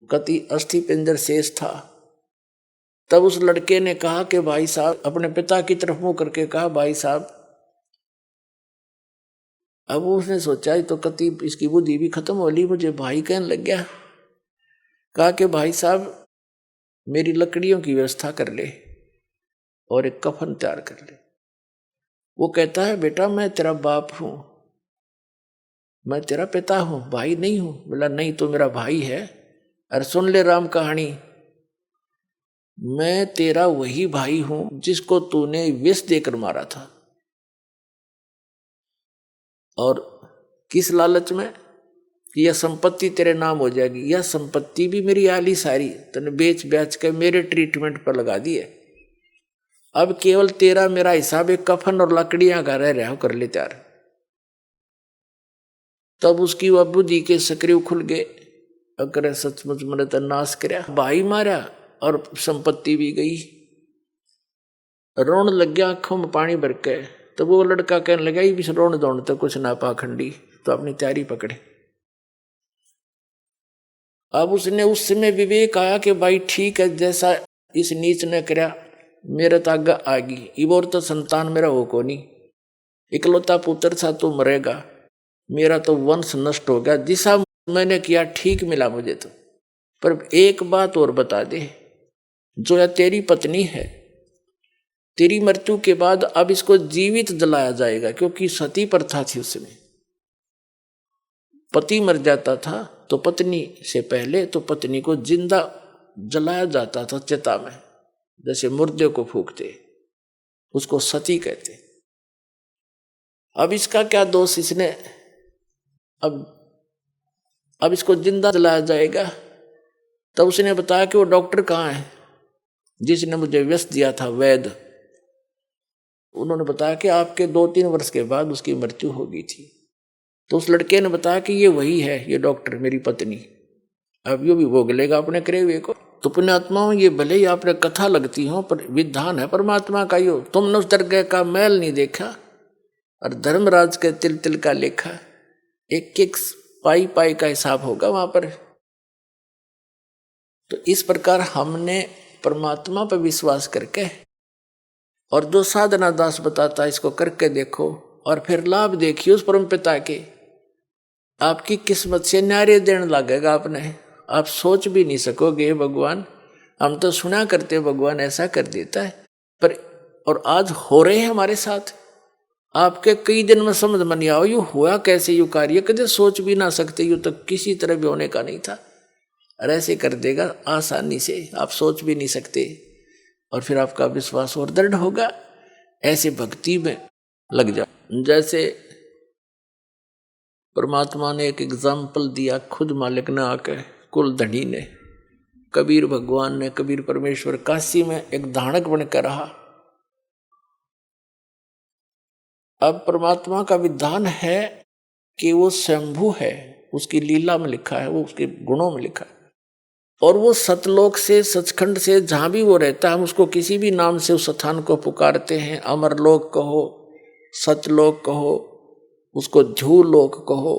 कति अस्थि पिंजर शेष था। तब उस लड़के ने कहा कि भाई साहब, अपने पिता की तरफ मुंह करके कहा, भाई साहब। अब उसने सोचा तो कति इसकी बुद्धि भी खत्म हो ली, मुझे भाई कहने लग गया। कहा कि भाई साहब मेरी लकड़ियों की व्यवस्था कर ले और एक कफन तैयार कर ले। वो कहता है, बेटा मैं तेरा बाप हूं, मैं तेरा पिता हूं, भाई नहीं हूं। बोला नहीं, तो मेरा भाई है। अरे सुन ले राम कहानी, मैं तेरा वही भाई हूं जिसको तूने विष देकर मारा था। और किस लालच में कि यह संपत्ति तेरे नाम हो जाएगी। यह संपत्ति भी मेरी आली सारी तूने बेच बेच के मेरे ट्रीटमेंट पर लगा दी है। अब केवल तेरा मेरा हिसाब एक कफन और लकड़ियां का रह रहा, कर ले तैयार। तब उसकी वह बुद्धि के सक्रिय खुल गए, अगर सचमुच मैंने तो नाश करया, भाई मारा और संपत्ति भी गई। रोन लग गया, आंखों में पानी भर के। तो वो लड़का कहने लगा, भी रोन दौड़ तो कुछ ना पाखंडी, तो अपनी तैयारी पकड़े। अब उसने उस समय विवेक आया कि भाई ठीक है, जैसा इस नीच ने करया मेरे तो आगे आ गई, इबोर तो संतान मेरा हो को नहीं, इकलौता पुत्र था तो मरेगा, मेरा तो वंश नष्ट हो गया। जिसा मैंने किया ठीक मिला मुझे तो। पर एक बात और बता दे, जो या तेरी पत्नी है, तेरी मृत्यु के बाद अब इसको जीवित जलाया जाएगा, क्योंकि सती प्रथा थी उस समय। पति मर जाता था तो पत्नी से पहले तो पत्नी को जिंदा जलाया जाता था चिता में, जैसे मुर्दे को फूकते, उसको सती कहते। अब इसका क्या दोष, इसने अब इसको जिंदा जलाया जाएगा। तब उसने बताया कि वो डॉक्टर कहाँ है जिसने मुझे व्यस्त दिया था, वैद्य। उन्होंने बताया कि आपके 2-3 वर्ष के बाद उसकी मृत्यु हो गई थी। तो उस लड़के ने बताया कि ये वही है, ये डॉक्टर मेरी पत्नी, अब यो भी भोग लेगा अपने करे हुए को। तो पुण्यात्माओं, ये भले ही आपने कथा लगती हो, पर विधान है परमात्मा का। यो तुमने उस दरगाह का मैल नहीं देखा और धर्मराज के तिल तिल का लेखा, एक एक पाई पाई का हिसाब होगा वहां पर। तो इस प्रकार हमने परमात्मा पर विश्वास करके, और जो साधना दास बताता है इसको करके देखो, और फिर लाभ देखिए उस परम पिता के। आपकी किस्मत से न्यारे देने लगेगा आपने, आप सोच भी नहीं सकोगे भगवान, हम तो सुना करते भगवान ऐसा कर देता है, पर और आज हो रहे हैं हमारे साथ। आपके कई दिन में समझ में नहीं आओ यू हुआ कैसे, यू कार्य कदे सोच भी ना सकते, यू तो किसी तरह भी होने का नहीं था, और ऐसे कर देगा आसानी से, आप सोच भी नहीं सकते। और फिर आपका विश्वास और दृढ़ होगा, ऐसे भक्ति में लग जाओ। जैसे परमात्मा ने एक एग्जाम्पल दिया, खुद मालिक ने आके, कुल धनी ने, कबीर भगवान ने, कबीर परमेश्वर काशी में एक धानक बनकर रहा। अब परमात्मा का विधान है कि वो स्वयंभू है, उसकी लीला में लिखा है, वो उसके गुणों में लिखा है, और वो सतलोक से, सचखंड से, जहां भी वो रहता है, हम उसको किसी भी नाम से उस स्थान को पुकारते हैं। अमरलोक कहो, सतलोक कहो, उसको झूलोक कहो,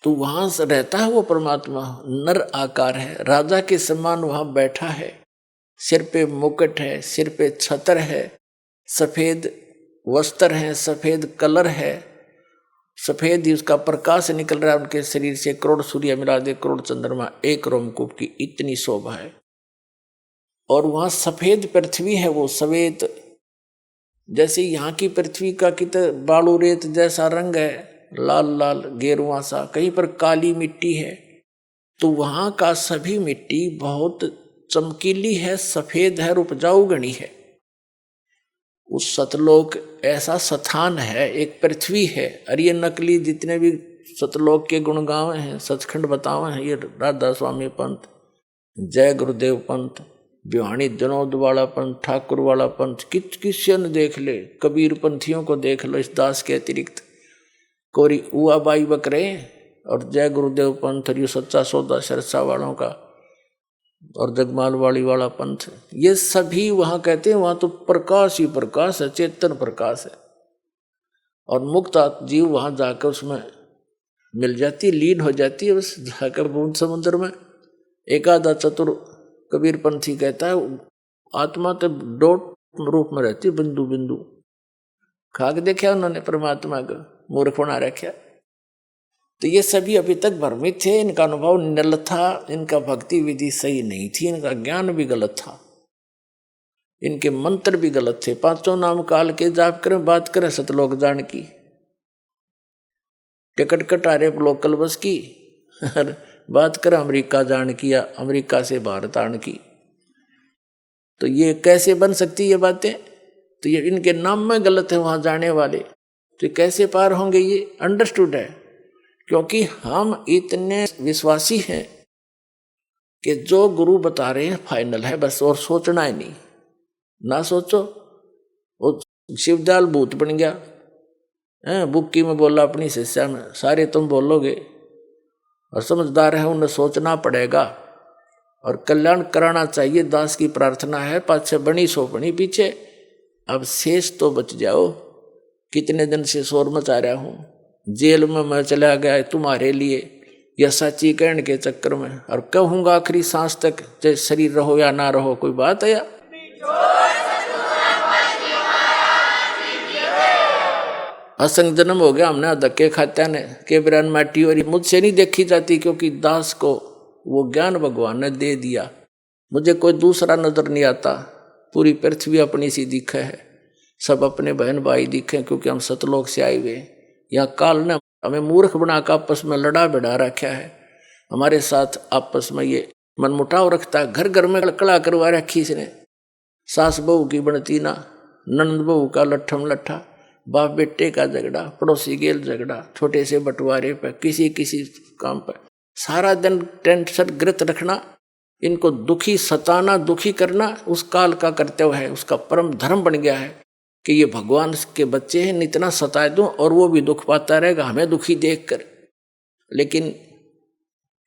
तो वहां से रहता है वो परमात्मा। नर आकार है, राजा के समान वहां बैठा है, सिर पे मुकुट है, सिर पे छत्र है, सफेद वस्त्र है, सफेद कलर है, सफेद ही उसका प्रकाश निकल रहा है उनके शरीर से। करोड़ सूर्य मिला दे, करोड़ चंद्रमा एक रोमकूप की इतनी शोभा है। और वहां सफेद पृथ्वी है, वो सफेद, जैसे यहाँ की पृथ्वी का कितना बालू रेत जैसा रंग है, लाल लाल गेरुआ सा, कहीं पर काली मिट्टी है, तो वहां का सभी मिट्टी बहुत चमकीली है, सफेद है, उपजाऊ गणी है। उस सतलोक ऐसा स्थान है, एक पृथ्वी है। और ये नकली जितने भी सतलोक के गुणगांव हैं, सचखंड बतावे हैं, ये राधा स्वामी पंथ, जय गुरुदेव पंथ, बिहानी जनोद वाला पंथ, ठाकुर वाला पंथ, किसी ने देख ले, कबीर पंथियों को देख लो इस दास के अतिरिक्त, कोरी उआबाई बकरे और जय गुरुदेव पंथ, और ये सच्चा सौदा सरसा वालों का, और जगमाल वाली वाला पंथ, ये सभी वहां कहते हैं, वहां तो प्रकाश ही प्रकाश है, चेतन प्रकाश है। और मुक्त जीव वहां जाकर उसमें मिल जाती, लीन हो जाती है, बस जाकर बूंद समुद्र में। एक आधा चतुर कबीर पंथी कहता है आत्मा तो डॉट रूप में रहती, बिंदु बिंदु। खाक देखा उन्होंने परमात्मा को, मूर्ख बना रखा। तो ये सभी अभी तक भ्रमित थे, इनका अनुभव निरल था, इनका भक्ति विधि सही नहीं थी, इनका ज्ञान भी गलत था, इनके मंत्र भी गलत थे। 5 नाम काल के जाप करें, बात करें सतलोक जान की, टिकट कटारे लोकल बस की, बात करें अमेरिका जान की या अमेरिका से भारत आने की। तो ये कैसे बन सकती ये बातें? तो ये इनके नाम में गलत है वहां जाने वाले, तो कैसे पार होंगे? ये अंडरस्टूड है, क्योंकि हम इतने विश्वासी हैं कि जो गुरु बता रहे हैं फाइनल है बस, और सोचना ही नहीं। ना सोचो, वो शिवदयाल भूत बन गया, बुक्की में बोला अपनी शिष्या में, सारे तुम बोलोगे, और समझदार है उन्हें सोचना पड़ेगा और कल्याण कराना चाहिए। दास की प्रार्थना है, पाछे बनी सो बनी पीछे, अब शेष तो बच जाओ। कितने दिन से शोर मचा रहा हूं, जेल में मैं चला गया तुम्हारे लिए, या सच्ची कहने के चक्कर में, और कहूंगा आखिरी सांस तक, चाहे शरीर रहो या ना रहो, कोई बात है या? असंग जन्म हो गया हमने धक्के खात्या ने, के बिरान माटी, और मुझसे नहीं देखी जाती, क्योंकि दास को वो ज्ञान भगवान ने दे दिया। मुझे कोई दूसरा नजर नहीं आता, पूरी पृथ्वी अपनी सी दिखे है, सब अपने बहन भाई दिखे, क्योंकि हम सतलोक से आए हुए। यहाँ काल ने हमें मूर्ख बनाकर आपस में लड़ा बिड़ा रखा है। हमारे साथ आपस में ये मनमुटाव रखता है। घर घर में कलकला करवा रखी इसने, सास बहू की बनती ना, ननद बहू का लट्ठम लट्ठा, बाप बेटे का झगड़ा, पड़ोसी गेल झगड़ा, छोटे से बंटवारे पर, किसी काम पर सारा दिन टेंशन ग्रत रखना, इनको दुखी सताना, दुखी करना उस काल का कर्तव्य है। उसका परम धर्म बन गया है कि ये भगवान के बच्चे हैं, इतना सताए दूं और वो भी दुख पाता रहेगा हमें दुखी देखकर। लेकिन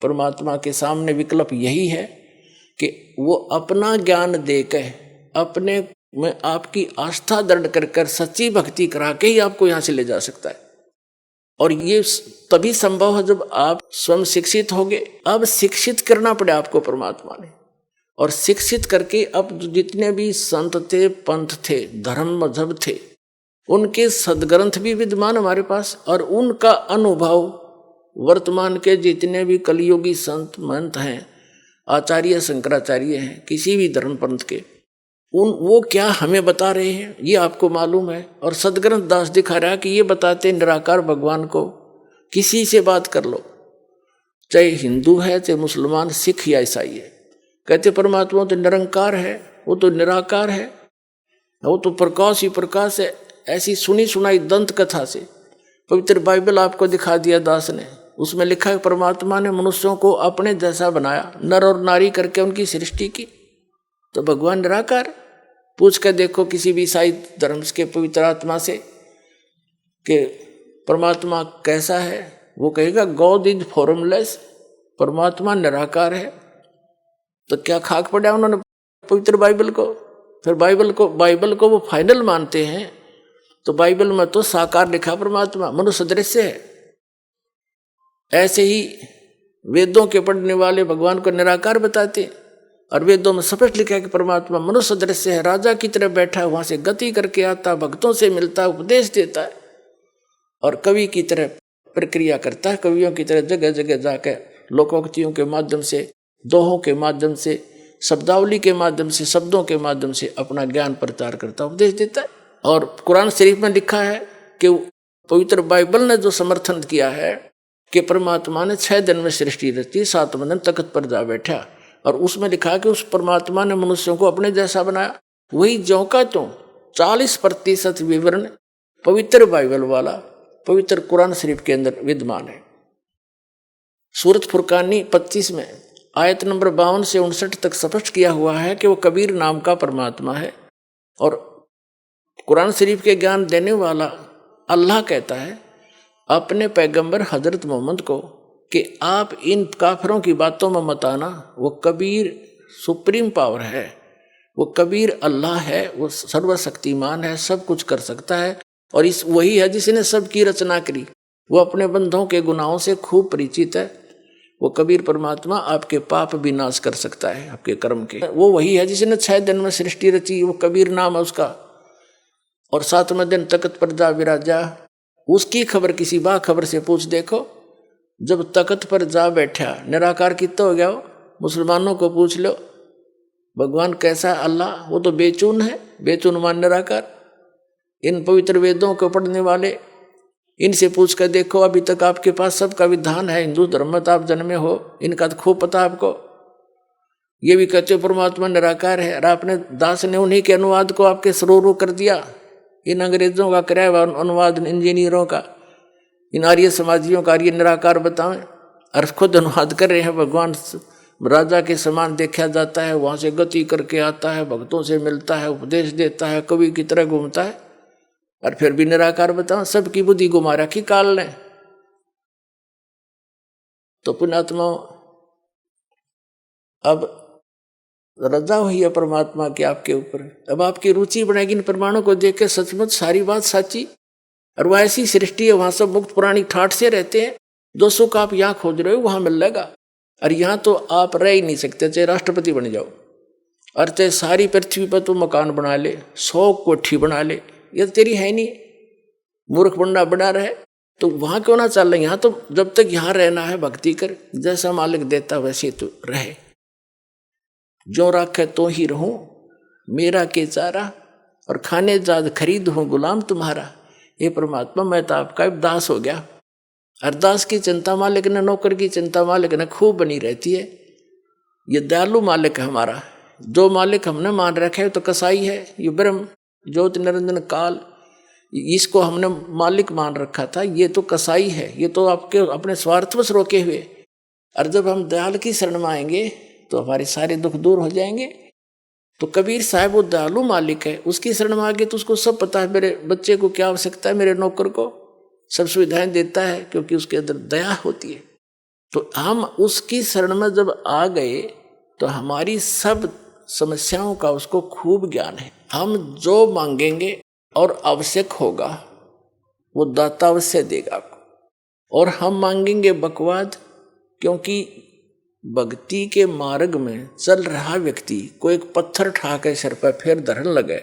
परमात्मा के सामने विकल्प यही है कि वो अपना ज्ञान देकर, अपने में आपकी आस्था दृढ़ कर सच्ची भक्ति करा के ही आपको यहाँ से ले जा सकता है। और ये तभी संभव है जब आप स्वयं शिक्षित होगे। अब शिक्षित करना पड़े आपको परमात्मा ने, और शिक्षित करके अब जितने भी संत थे, पंथ थे, धर्म मजहब थे, उनके सदग्रंथ भी विद्यमान हमारे पास, और उनका अनुभव वर्तमान के जितने भी कलियुगी संत महंत हैं, आचार्य शंकराचार्य हैं, किसी भी धर्म पंथ के, वो क्या हमें बता रहे हैं ये आपको मालूम है। और सदग्रंथ दास दिखा रहा है कि ये बताते निराकार भगवान को किसी से बात कर लो, चाहे हिंदू है, चाहे मुसलमान, सिख या ईसाई है, कहते परमात्मा तो निरंकार है, वो तो निराकार है, वो तो प्रकाश ही प्रकाश है। ऐसी सुनी सुनाई दंत कथा से पवित्र बाइबल आपको दिखा दिया दास ने, उसमें लिखा है परमात्मा ने मनुष्यों को अपने जैसा बनाया, नर और नारी करके उनकी सृष्टि की, तो भगवान निराकार। पूछ कर देखो किसी भी ईसाई धर्म के पवित्र आत्मा से कि परमात्मा कैसा है, वो कहेगा गॉड इज फॉर्मलेस, परमात्मा निराकार है। तो क्या खाक पड़ा उन्होंने पवित्र बाइबल को। फिर बाइबल को वो फाइनल मानते हैं, तो बाइबल में तो साकार लिखा परमात्मा, मनुष्य दृश्य है। ऐसे ही वेदों के पढ़ने वाले भगवान को निराकार बताते हैं, और वेदों में स्पष्ट लिखा है कि परमात्मा मनुष्य दृश्य है, राजा की तरह बैठा है, वहां से गति करके आता, भक्तों से मिलता है, उपदेश देता है, और कवि की तरह प्रक्रिया करता है, कवियों की तरह जगह जगह जाकर लोकोक्तियों के माध्यम से, दोहों के माध्यम से, शब्दावली के माध्यम से, शब्दों के माध्यम से अपना ज्ञान प्रचार करता, उपदेश देता है। और कुरान शरीफ में लिखा है कि पवित्र बाइबल ने जो समर्थन किया है कि परमात्मा ने 6 दिन में सृष्टि रची, 7वें दिन तख्त पर जा बैठा, और उसमें लिखा है कि उस परमात्मा ने मनुष्यों को अपने जैसा बनाया। वही ज्यों का त्यों 40% विवरण पवित्र बाइबल वाला पवित्र कुरान शरीफ के अंदर विद्यमान है। सूरत फुरकानी 25 में आयत नंबर 52 से 59 तक स्पष्ट किया हुआ है कि वो कबीर नाम का परमात्मा है। और कुरान शरीफ के ज्ञान देने वाला अल्लाह कहता है अपने पैगंबर हजरत मोहम्मद को कि आप इन काफिरों की बातों में मत आना, वो कबीर सुप्रीम पावर है, वो कबीर अल्लाह है, वो सर्वशक्तिमान है, सब कुछ कर सकता है, और इस वही है जिसने सबकी रचना करी, वो अपने बंधों के गुनाहों से खूब परिचित है। वो कबीर परमात्मा आपके पाप भी नाश कर सकता है, आपके कर्म के। वो वही है जिसने 6 दिन में सृष्टि रची, वो कबीर नाम है उसका। और 7वें दिन तख्त पर जा विराजा, उसकी खबर किसी बाखबर से पूछ देखो। जब तख्त पर जा बैठा, निराकार कितना हो गया हो, मुसलमानों को पूछ लो भगवान कैसा अल्लाह, वो तो बेचून है, बेचून मान निराकार। इन पवित्र वेदों को पढ़ने वाले, इनसे पूछ कर देखो, अभी तक आपके पास सबका विधान है, हिंदू धर्म में आप जन्मे हो, इनका तो खूब पता आपको। ये भी कहते हो परमात्मा निराकार है, और आपने दास ने उन्हीं के अनुवाद को आपके सरोवर कर दिया। इन अंग्रेजों का कराया हुआ अनुवाद, इंजीनियरों का, इन आर्य समाजियों का आर्य निराकार बताएं, और खुद अनुवाद कर रहे हैं। भगवान राजा के समान देखा जाता है, वहां से गति करके आता है, भक्तों से मिलता है, उपदेश देता है, कवि की तरह घूमता है, और फिर भी निराकार बताओ। सबकी बुद्धि घुमा रखी काल ने। तो पुण्यात्माओं, अब रजा हुई है परमात्मा की आपके ऊपर। अब आपकी रुचि बढ़ेगी इन प्रमाणों को देख के, सचमुच सारी बात सच्ची, और वह ऐसी सृष्टि है, वहां सब मुक्त पुरानी ठाठ से रहते हैं। जो सुख आप यहाँ खोज रहे हो वहां मिल जाएगा, और यहाँ तो आप रह ही नहीं सकते, चाहे राष्ट्रपति बन जाओ, और चाहे सारी पृथ्वी पर तो मकान बना ले, 100 कोठी बना ले, ये तेरी है नहीं, मूर्ख बंडा बना रहे, तो वहां क्यों ना चल रहे। यहाँ तो जब तक यहाँ रहना है भक्ति कर, जैसा मालिक देता वैसे तो रहे। जो राखे तो ही रहूं, मेरा के चारा, और खाने जाद खरीद हूं गुलाम तुम्हारा। ये परमात्मा मैं तो आपका दास हो गया, अरदास की चिंता मालिक ने, नौकर की चिंता मालिक ने खूब बनी रहती है। ये दयालु मालिक है हमारा। जो मालिक हमने मान रखा है तो कसाई है, ये ब्रह्म ज्योत निरंजन काल, इसको हमने मालिक मान रखा था, ये तो कसाई है, ये तो आपके अपने स्वार्थवश रोके हुए। और जब हम दयाल की शरण में आएंगे तो हमारे सारे दुख दूर हो जाएंगे। तो कबीर साहब वो दयालु मालिक है, उसकी शरण में आगे तो उसको सब पता है, मेरे बच्चे को क्या आवश्यकता है, मेरे नौकर को सब सुविधाएं देता है, क्योंकि उसके अंदर दया होती है। तो हम उसकी शरण में जब आ गए तो हमारी सब समस्याओं का उसको खूब ज्ञान है। हम जो मांगेंगे और आवश्यक होगा वो दाता अवश्य देगा आपको। और हम मांगेंगे बकवाद, क्योंकि भक्ति के मार्ग में चल रहा व्यक्ति को एक पत्थर ठा के सिर पर फिर धरन लगे,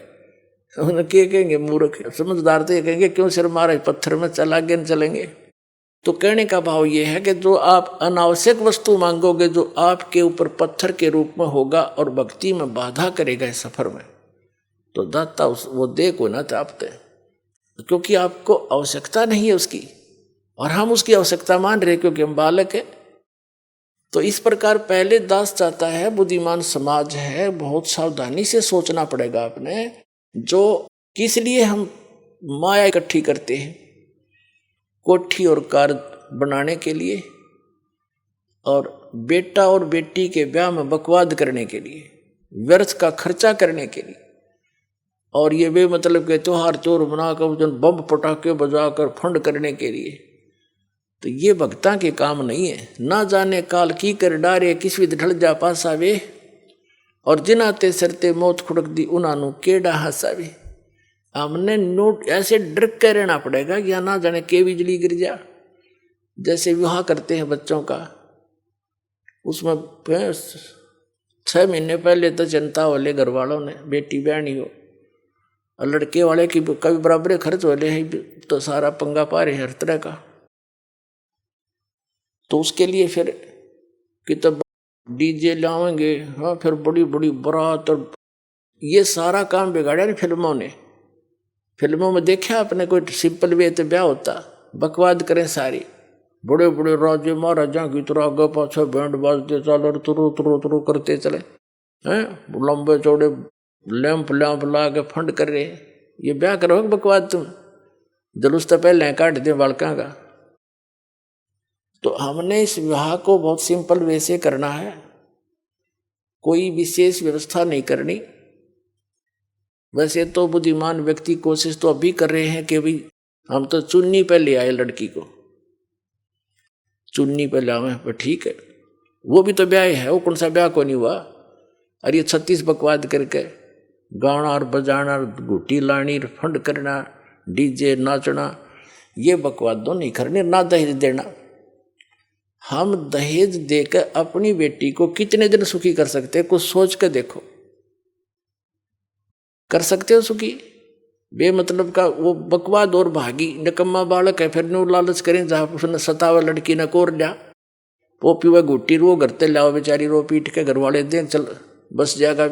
उन्हें क्या कहेंगे, मूर्ख। समझदार तो ये कहेंगे क्यों सिर मारे, पत्थर में चल आगे न चलेंगे। तो कहने का भाव ये है कि जो आप अनावश्यक वस्तु मांगोगे, जो आपके ऊपर पत्थर के रूप में होगा और भक्ति में बाधा करेगा इस सफर में, तो दाता वो दे को ना चाहते, क्योंकि आपको आवश्यकता नहीं है उसकी, और हम उसकी आवश्यकता मान रहे क्योंकि हम बालक है। तो इस प्रकार पहले दास चाहता है, बुद्धिमान समाज है, बहुत सावधानी से सोचना पड़ेगा आपने। जो किस लिए हम माया इकट्ठी करते हैं, कोठी और कार बनाने के लिए, और बेटा और बेटी के ब्याह में बकवाद करने के लिए, व्यर्थ का खर्चा करने के लिए, और ये वे मतलब के त्योहार चोर बनाकर बम पटाखे बजाकर फंड करने के लिए। तो ये भक्ता के काम नहीं है। ना जाने काल की कर डारे, किस विध ढल जा पासावे, और जिनाते सरते मौत खुड़क दी उन्हानु केड़ा हंसावे। हमने नोट ऐसे डर के रहना पड़ेगा या ना जाने के बिजली गिर जा। जैसे विवाह करते हैं बच्चों का, उसमें 6 महीने पहले तो चिंता वाले घर वालों ने, बेटी बहनी हो, और लड़के वाले की कभी बराबर खर्च वाले हैं, तो सारा पंगा पा रहे हर तरह का। तो उसके लिए फिर किताब डीजे लाएंगे, हाँ, फिर बड़ी बड़ी बारात, और ये सारा काम बिगाड़ा फिल्मों ने। फिल्मों में देखा आपने, कोई सिंपल वे तो ब्याह होता, बकवाद करें सारी, बड़े बड़े राजे महाराजा की तरह आगे पाछे बैंड बाजते चलो, तुरु तुरु तुरु करते चले हैं, लंबे चौड़े लैंप लैंप ला के फंड कर रहे। ये ब्याह करो बकवाद, तुम जुलूस तो पहले काट दे बालका का। तो हमने इस विवाह को बहुत सिंपल वे से करना है, कोई विशेष व्यवस्था नहीं करनी। वैसे तो बुद्धिमान व्यक्ति कोशिश तो अभी कर रहे हैं कि भाई हम तो चुन्नी पे ले आए, लड़की को चुन्नी पे लावे, पर ठीक है, वो भी तो ब्याह है, वो कौन सा ब्याह को नहीं हुआ। और ये 36 बकवाद करके गाना और बजाना, घुटी लानी, फंड करना, डीजे नाचना, ये बकवाद तो नहीं करने। ना दहेज देना, हम दहेज देकर अपनी बेटी को कितने दिन सुखी कर सकते हैं, कुछ सोच कर देखो। कर सकते हो सुखी? बेमतलब का वो बकवाद और भागी निकम्मा बालक है, फिर नो लालच करें जहाँ उसने सतावा लड़की न कोर लिया, वो पीवा घुट्टी रो करते लाओ, बेचारी रो पीट के घर वाले दें, चल बस जाएगा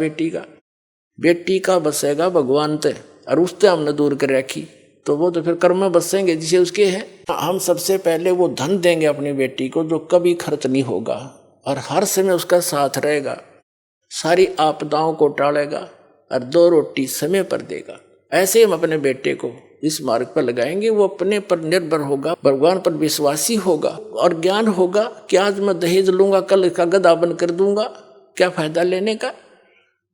बेटी का बसेगा भगवान ते, और उससे हमने दूर कर रखी, तो वो तो फिर कर्म में बसेंगे जिसे उसके हैं। हम सबसे पहले वो धन देंगे अपनी बेटी को जो कभी खर्च नहीं होगा, और हर समय उसका साथ रहेगा, सारी आपदाओं को टालेगा, और 2 रोटी समय पर देगा। ऐसे हम अपने बेटे को इस मार्ग पर लगाएंगे, वो अपने पर निर्भर होगा, भगवान पर विश्वासी होगा, और ज्ञान होगा कि आज मैं दहेज लूंगा, कल इसका गधा बन कर दूंगा, क्या फायदा लेने का।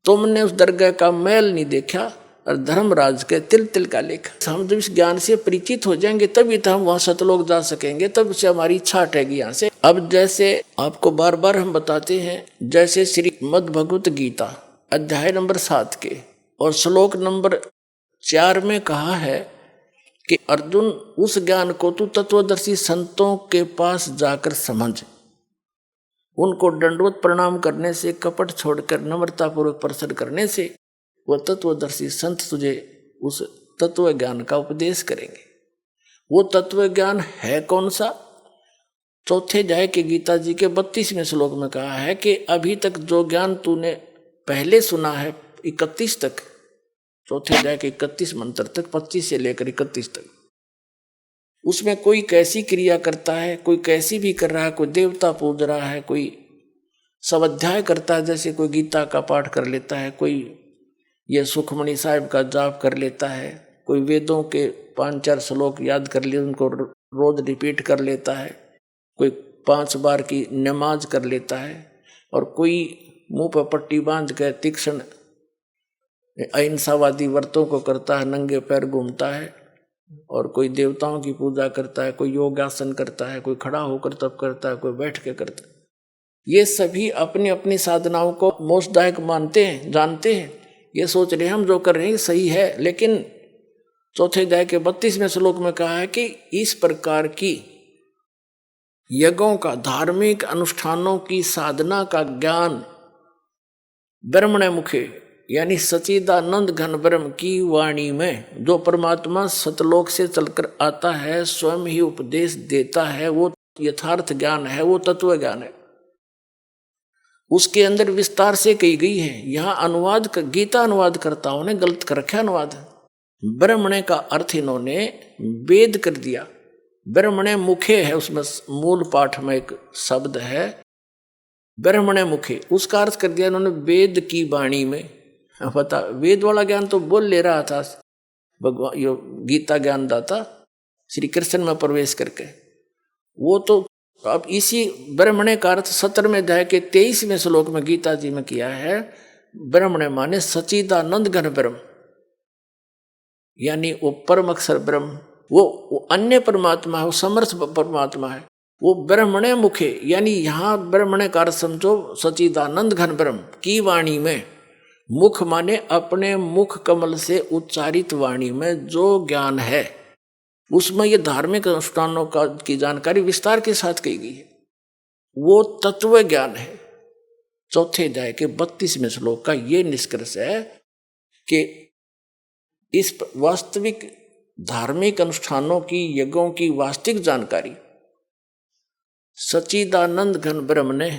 तुमने उस दरगाह का मैल नहीं देखा और धर्मराज के तिल तिल का लेखा। हम जब इस ज्ञान से परिचित हो जाएंगे तभी तो हम वहां सतलोक जा सकेंगे, तब से हमारी इच्छा हटेगी यहाँ से। अब जैसे आपको बार बार हम बताते हैं, जैसे श्रीमद् भगवत गीता अध्याय नंबर 7 के और श्लोक नंबर 4 में कहा है कि अर्जुन उस ज्ञान को तू तत्वदर्शी संतों के पास जाकर समझ, उनको दंडवत प्रणाम करने से, कपट छोड़कर नम्रतापूर्वक प्रसन्न करने से वह तत्वदर्शी संत तुझे उस तत्व ज्ञान का उपदेश करेंगे। वो तत्व ज्ञान है कौन सा? चौथे अध्याय के गीता जी के 32वें श्लोक में कहा है कि अभी तक जो ज्ञान तूने पहले सुना है 31 तक, चौथे अध्याय के 31 मंत्र तक, 25 से लेकर 31 तक, उसमें कोई कैसी क्रिया करता है, कोई कैसी भी कर रहा है, कोई देवता पूज रहा है, कोई स्वाध्याय करता है, जैसे कोई गीता का पाठ कर लेता है, कोई ये सुखमणि साहिब का जाप कर लेता है, कोई वेदों के 5-4 श्लोक याद कर लिए उनको रोज रिपीट कर लेता है, कोई 5 बार की नमाज कर लेता है, और कोई मुंह पर पट्टी बांध कर तीक्ष्ण अहिंसावादी व्रतों को करता है, नंगे पैर घूमता है, और कोई देवताओं की पूजा करता है, कोई योगासन करता है, कोई खड़ा होकर तप करता है, कोई बैठ के करता है। ये सभी अपनी अपनी साधनाओं को मोक्षदायक मानते हैं, जानते हैं, ये सोच रहे हैं हम जो कर रहे हैं सही है। लेकिन चौथे अध्याय के 32वें श्लोक में कहा है कि इस प्रकार की यज्ञों का, धार्मिक अनुष्ठानों की साधना का ज्ञान ब्रह्मणे मुखे यानी सच्चिदानंद घन ब्रह्म की वाणी में, जो परमात्मा सतलोक से चलकर आता है, स्वयं ही उपदेश देता है, वो यथार्थ ज्ञान है, वो तत्व ज्ञान है। उसके अंदर विस्तार से कही गई है। यहाँ अनुवाद, गीता अनुवादकर्ताओं ने गलत कर रखा अनुवाद। ब्रह्मणे का अर्थ इन्होंने वेद कर दिया। ब्रह्मणे मुखे है, उसमें मूल पाठ में एक शब्द है ब्रह्मणे मुखे, उसका अर्थ कर दिया इन्होंने वेद की वाणी में। पता वेद वाला ज्ञान तो बोल ले रहा था भगवान, यो गीता ज्ञान दाता श्री कृष्ण में प्रवेश करके, वो तो अब इसी ब्रह्मणे का अर्थ 17वें अध्याय के 23वें श्लोक में गीता जी में किया है। ब्रह्मणे माने सच्चिदानंद घन ब्रह्म, यानी वो परम अक्षर ब्रह्म, वो अन्य परमात्मा है, वो समर्थ परमात्मा है। वो ब्रह्मणे मुखे यानी यहाँ ब्रह्मणे का अर्थ समझो सच्चिदानंद घन ब्रह्म की वाणी में। मुख माने अपने मुख कमल से उच्चारित वाणी में जो ज्ञान है, उसमें ये धार्मिक अनुष्ठानों का की जानकारी विस्तार के साथ कही गई है, वो तत्व ज्ञान है। चौथे अध्याय के 32वें श्लोक का ये निष्कर्ष है कि इस वास्तविक धार्मिक अनुष्ठानों की, यज्ञों की वास्तविक जानकारी सच्चिदानंद घन ब्रह्म ने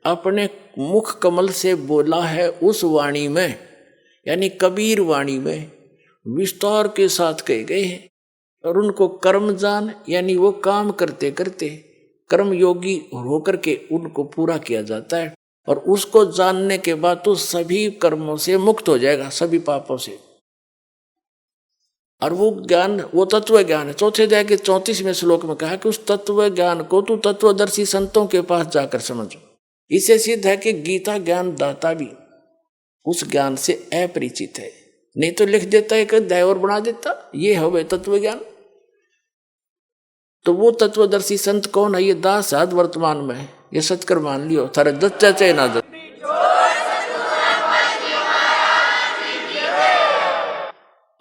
अपने मुख कमल से बोला है। उस वाणी में यानी कबीर वाणी में विस्तार के साथ कहे गए हैं। और उनको कर्म जान यानी वो काम करते करते कर्म योगी होकर के उनको पूरा किया जाता है, और उसको जानने के बाद तो सभी कर्मों से मुक्त हो जाएगा, सभी पापों से। और वो ज्ञान, वो तत्व ज्ञान है। चौथे अध्याय के 34वें श्लोक में कहा कि उस तत्व ज्ञान को तू तत्वदर्शी संतों के पास जाकर समझो। इससे सिद्ध है कि गीता ज्ञान दाता भी उस ज्ञान से अपरिचित है, नहीं तो लिख देता एक अध्याय और बना देता, ये हो गए तत्व ज्ञान। तो वो तत्वदर्शी संत कौन है? ये दास आद वर्तमान में है, ये सत्कर मान लियो, थारे दत्ता चाहे ना दत्त।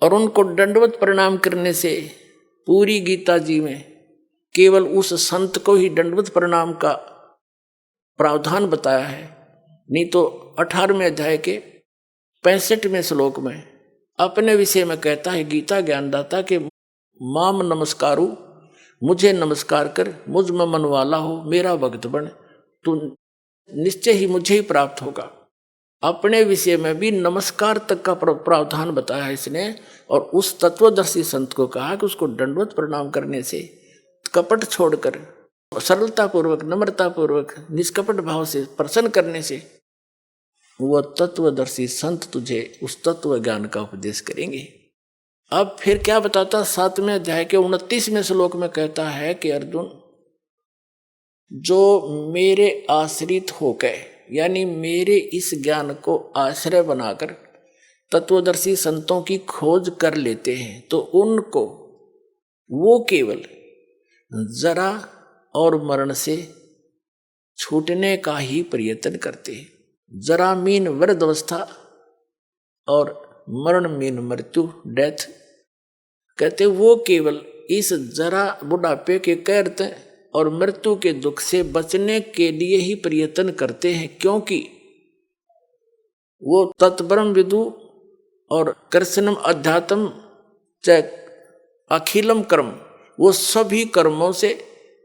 और उनको दंडवत प्रणाम करने से पूरी गीता जी में केवल उस संत को ही दंडवत प्रणाम का प्रावधान बताया है, नहीं तो 18वें अध्याय के 65वें श्लोक में अपने विषय में कहता है गीता ज्ञानदाता के माम नमस्कारु, मुझे नमस्कार कर, मुझ में मन वाला हो, मेरा भक्त बन, तू निश्चय ही मुझे ही प्राप्त होगा। अपने विषय में भी नमस्कार तक का प्रावधान बताया है इसने। और उस तत्वदर्शी संत को कहा कि उसको दंडवत प्रणाम करने से, कपट छोड़कर सरलता पूर्वक, नम्रता पूर्वक, निष्कपट भाव से प्रसन्न करने से वह तत्वदर्शी संत तुझे उस तत्व ज्ञान का उपदेश करेंगे। अब फिर क्या बताता, 7वें अध्याय के 29वें श्लोक में कहता है कि अर्जुन, जो मेरे आश्रित होकर यानी मेरे इस ज्ञान को आश्रय बनाकर तत्वदर्शी संतों की खोज कर लेते हैं, तो उनको वो केवल जरा और मरण से छूटने का ही प्रयत्न करते हैं। जरा मीन वृद्ध अवस्था और मरण मीन मृत्यु, डेथ। कहते वो केवल इस जरा बुढ़ापे के कैरत और मृत्यु के दुख से बचने के लिए ही प्रयत्न करते हैं, क्योंकि वो तत्ब्रह्म विदु और कृष्णम अध्यात्म चाहे अखिलम कर्म, वो सभी कर्मों से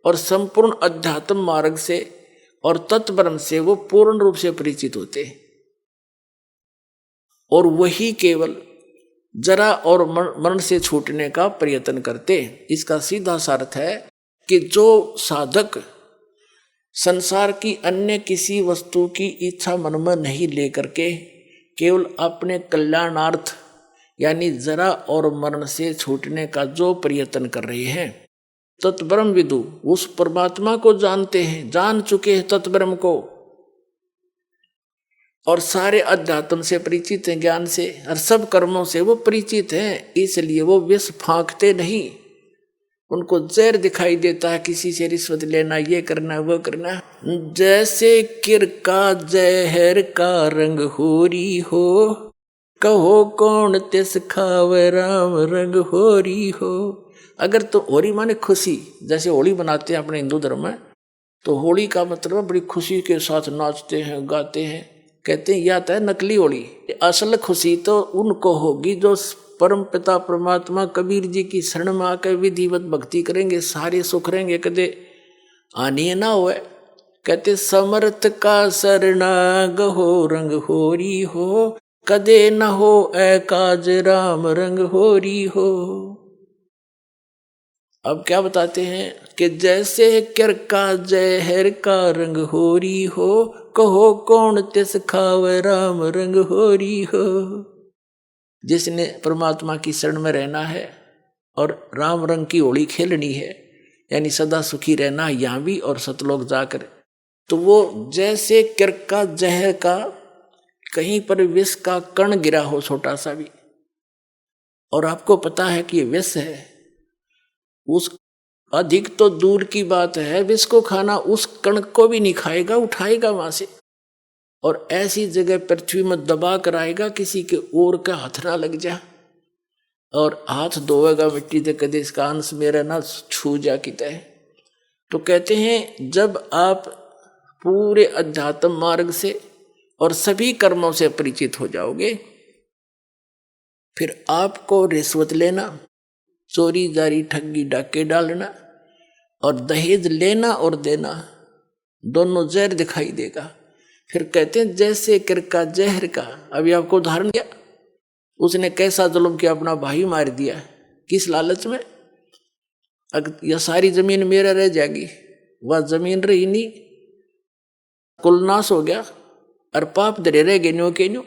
और संपूर्ण अध्यात्म मार्ग से और तत्ब्रह्म से वो पूर्ण रूप से परिचित होते हैं। और वही केवल जरा और मरण से छूटने का प्रयत्न करते। इसका सीधा सा अर्थ है कि जो साधक संसार की अन्य किसी वस्तु की इच्छा मन में नहीं लेकर के केवल अपने कल्याणार्थ यानी जरा और मरण से छूटने का जो प्रयत्न कर रहे हैं, तत्ब्रह्म विदु उस परमात्मा को जानते हैं, जान चुके हैं तत्ब्रह्म को, और सारे अध्यात्म से परिचित हैं, ज्ञान से और सब कर्मों से वो परिचित हैं। इसलिए वो विष फांकते नहीं। उनको जहर दिखाई देता है, किसी से रिश्वत लेना, ये करना वो करना। जैसे किर का जहर का रंग होरी हो, कहो कौन तिस खावे राम रंग होरी हो। अगर तो होरी माने खुशी, जैसे होली बनाते हैं अपने हिंदू धर्म में, तो होली का मतलब बड़ी खुशी के साथ नाचते हैं, गाते हैं। कहते हैं यह तो है नकली होली। असल खुशी तो उनको होगी जो परम पिता परमात्मा कबीर जी की शरण में आकर विधिवत भक्ति करेंगे, सारे सुख रहेंगे, कदे आनी ना हुए। कहते समर्थ का शरणाग हो रंग होरी हो, कदे न हो ए काज राम रंग होरी हो। अब क्या बताते हैं कि जैसे किर का जहर का रंग होरी हो, कहो कौन तिस खावे राम रंग होरी हो। जिसने परमात्मा की शरण में रहना है और राम रंग की होली खेलनी है, यानी सदा सुखी रहना है यहाँ भी और सतलोक जाकर, तो वो जैसे किर का जहर का कहीं पर विष का कण गिरा हो छोटा सा भी, और आपको पता है कि ये विष है, उस अधिक तो दूर की बात है, विष को खाना उस कण को भी नहीं खाएगा, उठाएगा वहां से और ऐसी जगह पृथ्वी में दबा कर आएगा किसी के ओर का हाथ ना लग जा, और हाथ धोएगा मिट्टी से, कदे इसका अंश मेरा ना छू जा किता है। तो कहते हैं जब आप पूरे अध्यात्म मार्ग से और सभी कर्मों से परिचित हो जाओगे, फिर आपको रिश्वत लेना, चोरी जारी ठगी डाके डालना और दहेज लेना और देना दोनों जहर दिखाई देगा। फिर कहते हैं जैसे किर का जहर का। अभी आपको उदाहरण दिया, उसने कैसा जुल्म किया, अपना भाई मार दिया, किस लालच में? अगर यह सारी जमीन मेरा रह जाएगी, वह जमीन रही नहीं, कुलनाश हो गया और पाप धरे रह गए न्यो के न्यो।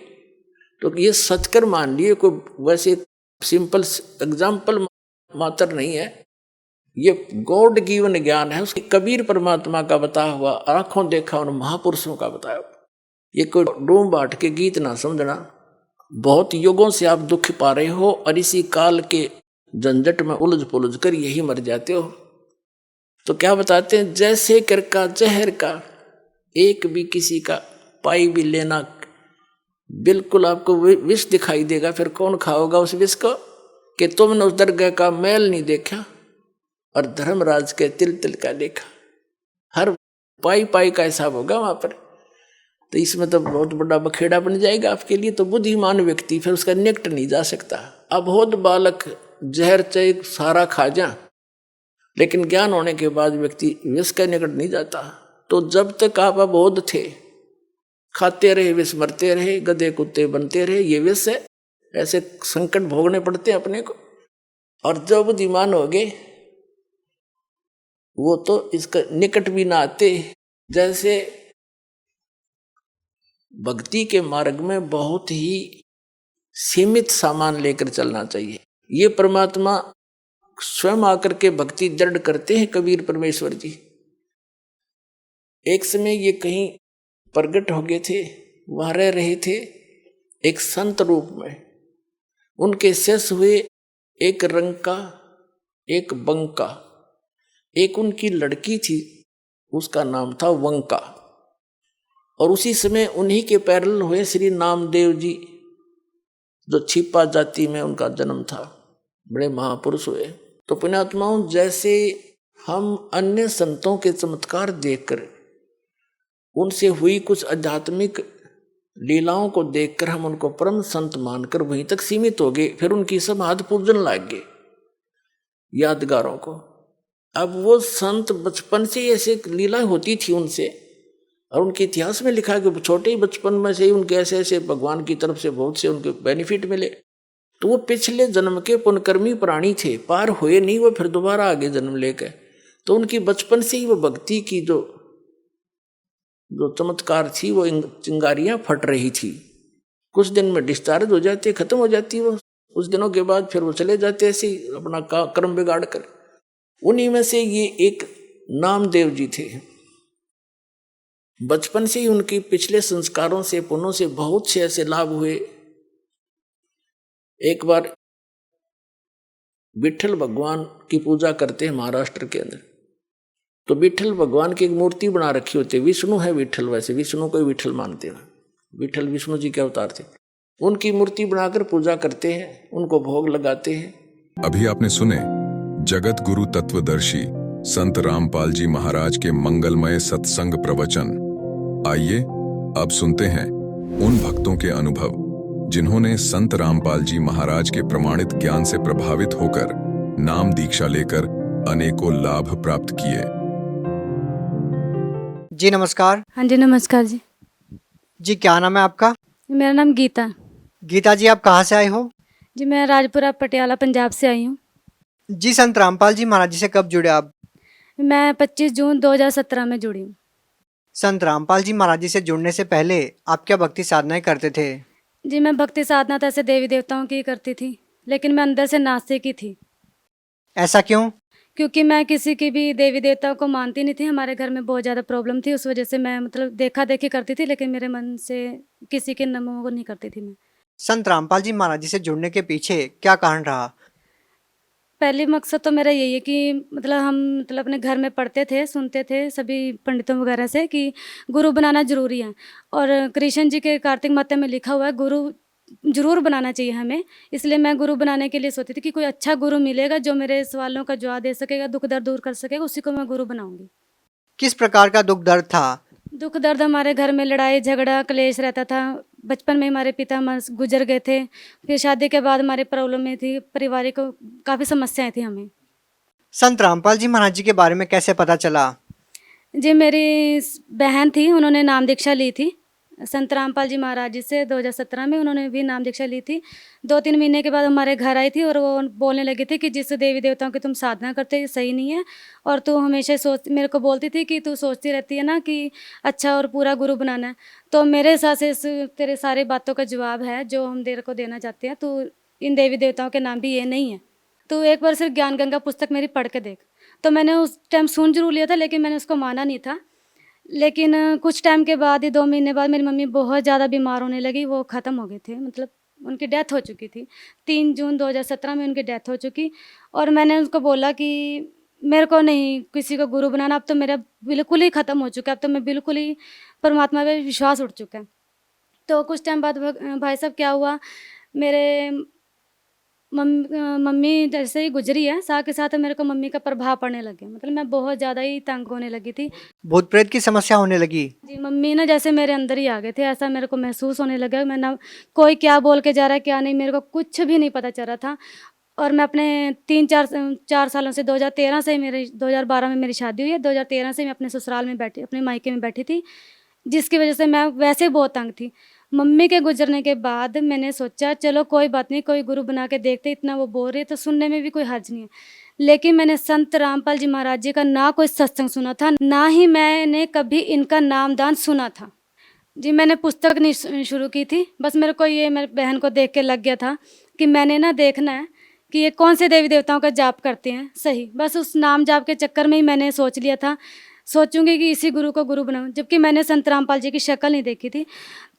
तो ये सच कर मान लिए, कोई वैसे सिंपल एग्जाम्पल मात्र नहीं है, ये गॉड गिवन ज्ञान है, उसके कबीर परमात्मा का बताया हुआ, आंखों देखा उन महापुरुषों का बताया। ये कोई डूम बाट के गीत ना समझना। बहुत युगों से आप दुख पा रहे हो और इसी काल के झंझट में उलझ पुलझ कर यही मर जाते हो। तो क्या बताते हैं, जैसे किर का जहर का, एक भी किसी का पाई भी लेना, बिल्कुल आपको विष दिखाई देगा। फिर कौन खाओगा उस विष को? कि तुमने उस दरगाह का मैल नहीं देखा और धर्मराज के तिल तिल का देखा। हर पाई पाई का हिसाब होगा वहां पर। तो इसमें तो बहुत बड़ा बखेड़ा बन जाएगा आपके लिए। तो बुद्धिमान व्यक्ति फिर उसका निकट नहीं जा सकता। अबोध बालक जहर चाहे सारा खा जा, लेकिन ज्ञान होने के बाद व्यक्ति विष के निकट नहीं जाता। तो जब तक आप अबोध थे, खाते रहे विष, मरते रहे, गधे कुत्ते बनते रहे, ये विष है। ऐसे संकट भोगने पड़ते अपने को। और जब बुद्धिमान हो गए वो तो इसका निकट भी ना आते। जैसे भक्ति के मार्ग में बहुत ही सीमित सामान लेकर चलना चाहिए। ये परमात्मा स्वयं आकर के भक्ति दृढ़ करते हैं कबीर परमेश्वर जी। एक समय ये कहीं प्रकट हो गए थे, वहां रह रहे थे एक संत रूप में। उनके शिष्य हुए एक रंग का, एक बंका, एक उनकी लड़की थी, उसका नाम था वंका। और उसी समय उन्हीं के पैरल हुए श्री नामदेव जी, जो छिपा जाति में उनका जन्म था, बड़े महापुरुष हुए। तो पुण्यात्माओं, जैसे हम अन्य संतों के चमत्कार देखकर, उनसे हुई कुछ आध्यात्मिक लीलाओं को देखकर हम उनको परम संत मानकर वहीं तक सीमित हो गए। फिर उनकी समाधि पूजन लग गए यादगारों को। अब वो संत बचपन से ऐसे लीला होती थी उनसे, और उनके इतिहास में लिखा है कि छोटे ही बचपन में से ही उनके ऐसे ऐसे भगवान की तरफ से बहुत से उनके बेनिफिट मिले। तो वो पिछले जन्म के पुण्यकर्मी प्राणी थे, पार हुए नहीं वो, फिर दोबारा आगे जन्म लेकर। तो उनकी बचपन से ही वो भक्ति की जो चमत्कार थी, वो चिंगारियां फट रही थी। कुछ दिन में डिस्चार्ज हो जाती, खत्म हो जाती वो। कुछ दिनों के बाद फिर वो चले जाते ऐसे ही अपना कर्म बिगाड़ कर। उन्हीं में से ये एक नामदेव जी थे। बचपन से ही उनकी पिछले संस्कारों से, पुण्यों से बहुत से ऐसे लाभ हुए। एक बार विठल भगवान की पूजा करते हैं महाराष्ट्र के अंदर, तो विठल भगवान की एक मूर्ति बना रखी होती है। विष्णु है विठल, वैसे विष्णु को ही विठल मानते हैं। विठल विष्णु जी के अवतार थे। उनकी मूर्ति बनाकर पूजा करते हैं, उनको भोग लगाते हैं। अभी आपने सुने जगत गुरु तत्वदर्शी संत रामपाल जी महाराज के मंगलमय सत्संग प्रवचन। आइए अब सुनते हैं उन भक्तों के अनुभव जिन्होंने संत रामपाल जी महाराज के प्रमाणित ज्ञान से प्रभावित होकर नाम दीक्षा लेकर अनेकों लाभ प्राप्त किए। जी नमस्कार। हाँ जी नमस्कार जी। जी क्या नाम है आपका? मेरा नाम गीता। गीता जी आप कहाँ से आए हो? जी मैं राजपुरा पटियाला पंजाब से आई हूँ। जी संत रामपाल जी महाराज जी से कब जुड़े आप? मैं 25 जून 2017 में जुड़ी हूँ। संत रामपाल जी महाराज जी से जुड़ने से पहले आप क्या भक्ति साधनाएं करते थे? जी मैं भक्ति साधना तो ऐसे देवी देवताओं की करती थी, लेकिन मैं अंदर से नास्तिक की थी। ऐसा क्यों? क्योंकि मैं किसी की भी देवी देवताओं को मानती नहीं थी। हमारे घर में बहुत ज़्यादा प्रॉब्लम थी, उस वजह से मैं मतलब देखा देखी करती थी, लेकिन मेरे मन से किसी के नामों को नहीं करती थी मैं। संत रामपाल जी महाराज जी से जुड़ने के पीछे क्या कारण रहा? पहली मकसद तो मेरा यही है कि मतलब हम अपने घर में पढ़ते थे, सुनते थे सभी पंडितों वगैरह से कि गुरु बनाना ज़रूरी है, और कृष्ण जी के कार्तिक माते में लिखा हुआ है गुरु जरूर बनाना चाहिए हमें। इसलिए मैं गुरु बनाने के लिए सोचती थी कि कोई अच्छा गुरु मिलेगा जो मेरे सवालों का जवाब दे सकेगा, दुख दर्द दूर कर सकेगा, उसी को मैं गुरु बनाऊंगी। किस प्रकार का दुख दर्द था? दुख दर्द हमारे घर में लड़ाई झगड़ा क्लेश रहता था। बचपन में हमारे पिता गुजर गए थे, फिर शादी के बाद हमारी प्रॉब्लम में थी, पारिवारिक काफ़ी समस्याएं थी हमें। संत रामपाल जी महाराज जी के बारे में कैसे पता चला? जी मेरी बहन थी, उन्होंने नाम दीक्षा ली थी संत रामपाल जी महाराज जी से 2017 में। उन्होंने भी नाम दीक्षा ली थी। 2-3 महीने के बाद हमारे घर आई थी और वो बोलने लगी थी कि जिस देवी देवताओं की तुम साधना करते सही नहीं है, और तू हमेशा मेरे को बोलती थी कि तू सोचती रहती है ना कि अच्छा और पूरा गुरु बनाना है। तो मेरे हिसाब से तेरे सारी बातों का जवाब है जो हम तेरे को देना चाहते हैं। तो इन देवी देवताओं के नाम भी ये नहीं है। तो एक बार सिर्फ ज्ञान गंगा पुस्तक मेरी पढ़ के देख। तो मैंने उस टाइम सुन जरूर लिया था, लेकिन मैंने उसको माना नहीं था। लेकिन कुछ टाइम के बाद ही 2 महीने बाद मेरी मम्मी बहुत ज़्यादा बीमार होने लगी। वो ख़त्म हो गए थे, मतलब उनकी डेथ हो चुकी थी। 3 जून 2017 में उनकी डेथ हो चुकी। और मैंने उनको बोला कि मेरे को नहीं किसी को गुरु बनाना, अब तो मेरा बिल्कुल ही ख़त्म हो चुका है, अब तो मैं बिल्कुल ही परमात्मा पे विश्वास उठ चुका है। तो कुछ टाइम बाद भाई साहब क्या हुआ, मेरे मम्मी जैसे ही गुजरी है, साथ के साथ मेरे को मम्मी का प्रभाव पड़ने लग गया। मतलब मैं बहुत ज़्यादा ही तंग होने लगी थी। भूत प्रेत की समस्या होने लगी? जी मम्मी ना जैसे मेरे अंदर ही आ गए थे, ऐसा मेरे को महसूस होने लगा। मैं ना कोई क्या बोल के जा रहा है क्या नहीं, मेरे को कुछ भी नहीं पता चल रहा था। और मैं अपने 3-4 सालों से 2013 से मेरी 2012 में मेरी शादी हुई है। 2013 से मैं अपने ससुराल में बैठी, अपने मायके में बैठी थी, जिसकी वजह से मैं वैसे बहुत तंग थी। मम्मी के गुजरने के बाद मैंने सोचा चलो कोई बात नहीं, कोई गुरु बना के देखते, इतना वो बोल रही है तो सुनने में भी कोई हर्ज नहीं है। लेकिन मैंने संत रामपाल जी महाराज जी का ना कोई सत्संग सुना था, ना ही मैंने कभी इनका नामदान सुना था। जी मैंने पुस्तक नहीं शुरू की थी, बस मेरे को ये मेरी बहन को देख के लग गया था कि मैंने ना देखना है कि ये कौन से देवी देवताओं का जाप करते हैं सही। बस उस नाम जाप के चक्कर में ही मैंने सोच लिया था, सोचूंगी कि इसी गुरु को गुरु बनाऊं, जबकि मैंने संत रामपाल जी की शक्ल नहीं देखी थी।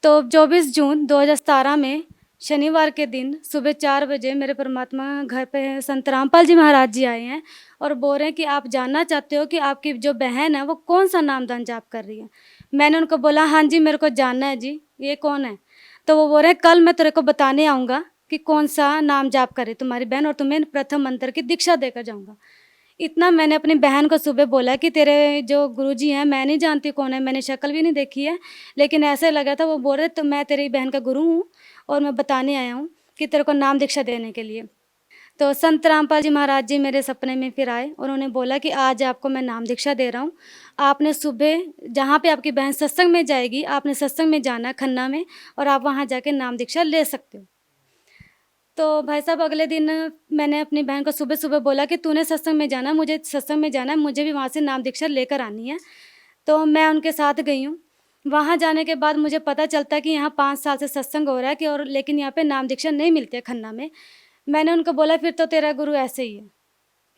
तो 24 जून 2017 में शनिवार के दिन सुबह 4 बजे मेरे परमात्मा घर पे संत रामपाल जी महाराज जी आए हैं और बोल रहे हैं कि आप जानना चाहते हो कि आपकी जो बहन है वो कौन सा नामदान जाप कर रही है। मैंने उनको बोला हाँ जी मेरे को जानना है जी, ये कौन है। तो वो बोल रहे हैं कल मैं तेरे को बताने आऊँगा कि कौन सा नाम जाप करे तुम्हारी बहन, और तुम्हें प्रथम मंत्र की दीक्षा देकर जाऊँगा। इतना मैंने अपनी बहन को सुबह बोला कि तेरे जो गुरुजी हैं मैं नहीं जानती कौन है, मैंने शक्ल भी नहीं देखी है, लेकिन ऐसे लगा था वो बोल रहे तो मैं तेरी बहन का गुरु हूँ और मैं बताने आया हूँ कि तेरे को नाम दीक्षा देने के लिए। तो संत रामपाल जी महाराज जी मेरे सपने में फिर आए और उन्होंने बोला कि आज आपको मैं नाम दीक्षा दे रहा हूँ, आपने सुबह जहाँ पे आपकी बहन सत्संग में जाएगी आपने सत्संग में जाना खन्ना में, और आप वहाँ जाके नाम दीक्षा ले सकते हो। तो भाई साहब अगले दिन मैंने अपनी बहन को सुबह सुबह बोला कि तूने सत्संग में जाना, मुझे सत्संग में जाना है, मुझे भी वहाँ से नाम दीक्षा लेकर आनी है। तो मैं उनके साथ गई हूँ। वहाँ जाने के बाद मुझे पता चलता है कि यहाँ 5 साल से सत्संग हो रहा है कि और लेकिन यहाँ पे नाम दीक्षा नहीं मिलती है खन्ना में। मैंने उनको बोला फिर तो तेरा गुरु ऐसे ही है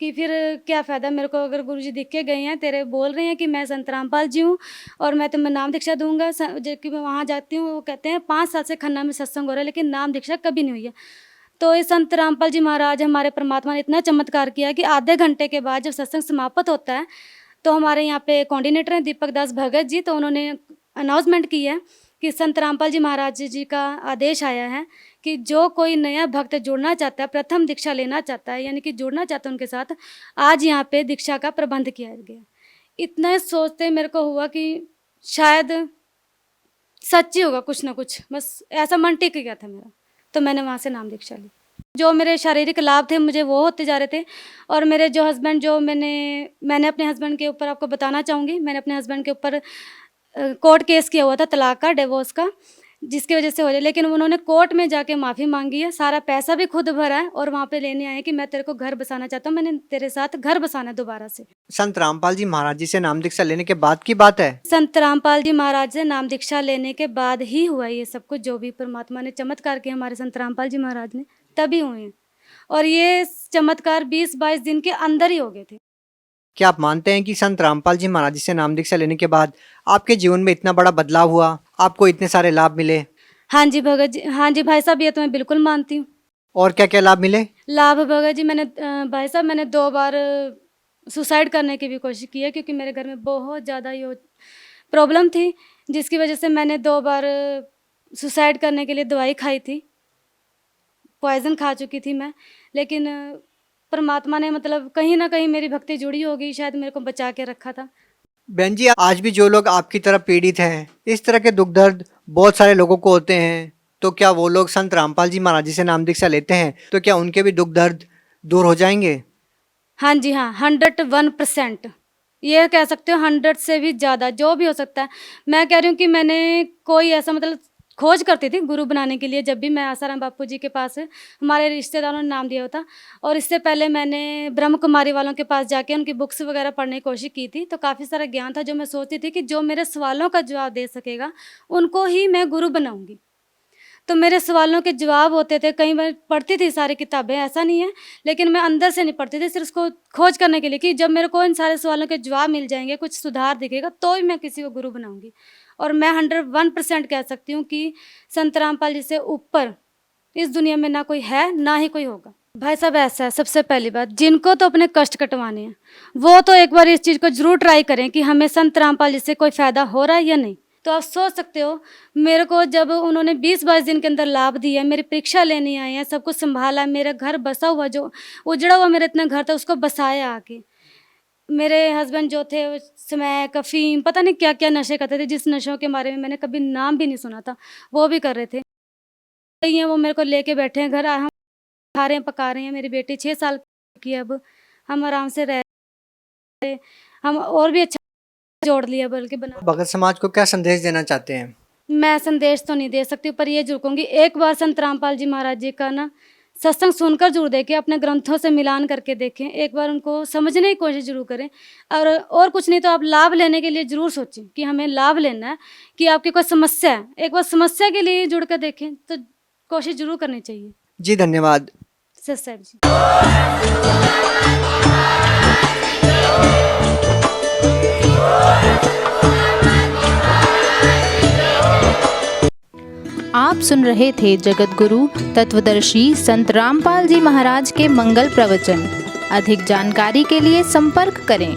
कि फिर क्या फ़ायदा मेरे को, अगर गुरुजी दिख के गए हैं, तेरे बोल रहे हैं कि मैं संत रामपाल जी हूँ और मैं तुम्हें नाम दीक्षा दूंगा, जबकि मैं वहाँ जाती हूँ वो कहते हैं 5 साल से खन्ना में सत्संग हो रहा है लेकिन नाम दीक्षा कभी नहीं हुई है। तो इस संत रामपाल जी महाराज हमारे परमात्मा ने इतना चमत्कार किया कि आधे घंटे के बाद जब सत्संग समाप्त होता है तो हमारे यहाँ पे कोऑर्डिनेटर हैं दीपक दास भगत जी, तो उन्होंने अनाउंसमेंट की है कि संत रामपाल जी महाराज जी का आदेश आया है कि जो कोई नया भक्त जुड़ना चाहता है, प्रथम दीक्षा लेना चाहता है, यानी कि जुड़ना चाहता है उनके साथ, आज यहाँ पे दीक्षा का प्रबंध किया गया। इतना सोचते मेरे को हुआ कि शायद सच्ची होगा कुछ ना कुछ, बस ऐसा मन टिक गया था मेरा। तो मैंने वहाँ से नाम दीक्षा ली। जो मेरे शारीरिक लाभ थे मुझे वो होते जा रहे थे। और मेरे जो हस्बैंड, जो मैंने अपने हस्बैंड के ऊपर आपको बताना चाहूँगी, मैंने अपने हस्बैंड के ऊपर कोर्ट केस किया हुआ था तलाक का, डिवोर्स का, जिसकी वजह से हो जाए, लेकिन उन्होंने कोर्ट में जाके माफ़ी मांगी है, सारा पैसा भी खुद भरा है और वहाँ पे लेने आए कि मैं तेरे को घर बसाना चाहता हूँ, मैंने तेरे साथ घर बसाना है दोबारा से। संत रामपाल जी महाराज जी से नाम दीक्षा लेने के बाद की बात है? संत रामपाल जी महाराज से नाम दीक्षा लेने के बाद ही हुआ ये सब कुछ, जो भी परमात्मा ने चमत्कार किए हमारे संत रामपाल जी महाराज ने, तभी हुए हैं। और ये चमत्कार 20-22 दिन के अंदर ही हो गए थे। क्या आप मानते हैं कि संत रामपाल जी महाराज जी से नाम दीक्षा लेने के बाद आपके जीवन में इतना बड़ा बदलाव हुआ, आपको इतने सारे लाभ मिले? हाँ जी भगत जी, हाँ जी भाई साहब, ये तो मैं बिल्कुल मानती हूँ। और क्या क्या लाभ मिले? लाभ भगत जी, मैंने भाई साहब मैंने 2 बार सुसाइड करने की भी कोशिश की है, क्योंकि मेरे घर में बहुत ज़्यादा ये प्रॉब्लम थी, जिसकी वजह से मैंने 2 बार सुसाइड करने के लिए दवाई खाई थी, पॉइजन खा चुकी थी मैं। लेकिन परमात्मा ने मतलब कहीं ना कहीं मेरी भक्ति जुड़ी होगी, शायद मेरे को बचा के रखा था। बहन जी, आज भी जो लोग आपकी तरह पीड़ित हैं, इस तरह के दुख दर्द बहुत सारे लोगों को होते हैं, तो क्या वो लोग संत रामपाल जी महाराज जी से नाम दीक्षा लेते हैं तो क्या उनके भी दुख दर्द दूर हो जाएंगे? हाँ जी हाँ, 101%, ये कह सकते हो 100 से भी ज़्यादा, जो भी हो सकता है। मैं कह रही हूँ कि मैंने कोई ऐसा मतलब खोज करती थी गुरु बनाने के लिए, जब भी मैं आसाराम बापू जी के पास, हमारे रिश्तेदारों ने नाम दिया होता, और इससे पहले मैंने ब्रह्म कुमारी वालों के पास जाके उनकी बुक्स वगैरह पढ़ने की कोशिश की थी। तो काफ़ी सारा ज्ञान था जो मैं सोचती थी कि जो मेरे सवालों का जवाब दे सकेगा उनको ही मैं गुरु बनाऊंगी। तो मेरे सवालों के जवाब होते थे, कई बार पढ़ती थी सारी किताबें, ऐसा नहीं है, लेकिन मैं अंदर से नहीं पढ़ती थी, सिर्फ उसको खोज करने के लिए कि जब मेरे को इन सारे सवालों के जवाब मिल जाएंगे, कुछ सुधार दिखेगा, तो ही मैं किसी को गुरु बनाऊंगी। और मैं 101% कह सकती हूँ कि संत रामपाल जी से ऊपर इस दुनिया में ना कोई है, ना ही कोई होगा। भाई साहब ऐसा है, सबसे पहली बात, जिनको तो अपने कष्ट कटवाने हैं वो तो एक बार इस चीज़ को जरूर ट्राई करें कि हमें संत रामपाल जी से कोई फ़ायदा हो रहा है या नहीं। तो आप सोच सकते हो, मेरे को जब उन्होंने 20-22 दिन के अंदर लाभ दिया, मेरी परीक्षा लेने आए हैं, सब कुछ संभाला, मेरा घर बसा हुआ, जो उजड़ा हुआ मेरा इतना घर था उसको बसाया आके। मेरे हस्बैंड जो थे उस समय अफीम, पता नहीं क्या क्या नशे करते थे, जिस नशों के बारे में मैंने कभी नाम भी नहीं सुना था, वो भी कर रहे थे। वो मेरे को लेके बैठे हैं घर, हम खा रहे हैं, पका रहे हैं। मेरी बेटी 6 साल की है, अब हम आराम से रह रहे हैं, हम और भी अच्छा जोड़ लिया बल्कि बना। भगत समाज को क्या संदेश देना चाहते हैं? मैं संदेश तो नहीं दे सकती, पर ये जरूर कहूँगी, एक बार संत रामपाल जी महाराज जी का ना सत्संग सुनकर जरूर देखें, अपने ग्रंथों से मिलान करके देखें, एक बार उनको समझने की कोशिश जरूर करें। और कुछ नहीं तो आप लाभ लेने के लिए जरूर सोचें कि हमें लाभ लेना है, कि आपकी कोई समस्या है, एक बार समस्या के लिए जुड़ कर देखें, तो कोशिश जरूर करनी चाहिए। जी धन्यवाद सर साहब जी। आप सुन रहे थे जगत गुरु तत्वदर्शी संत रामपाल जी महाराज के मंगल प्रवचन। अधिक जानकारी के लिए संपर्क करें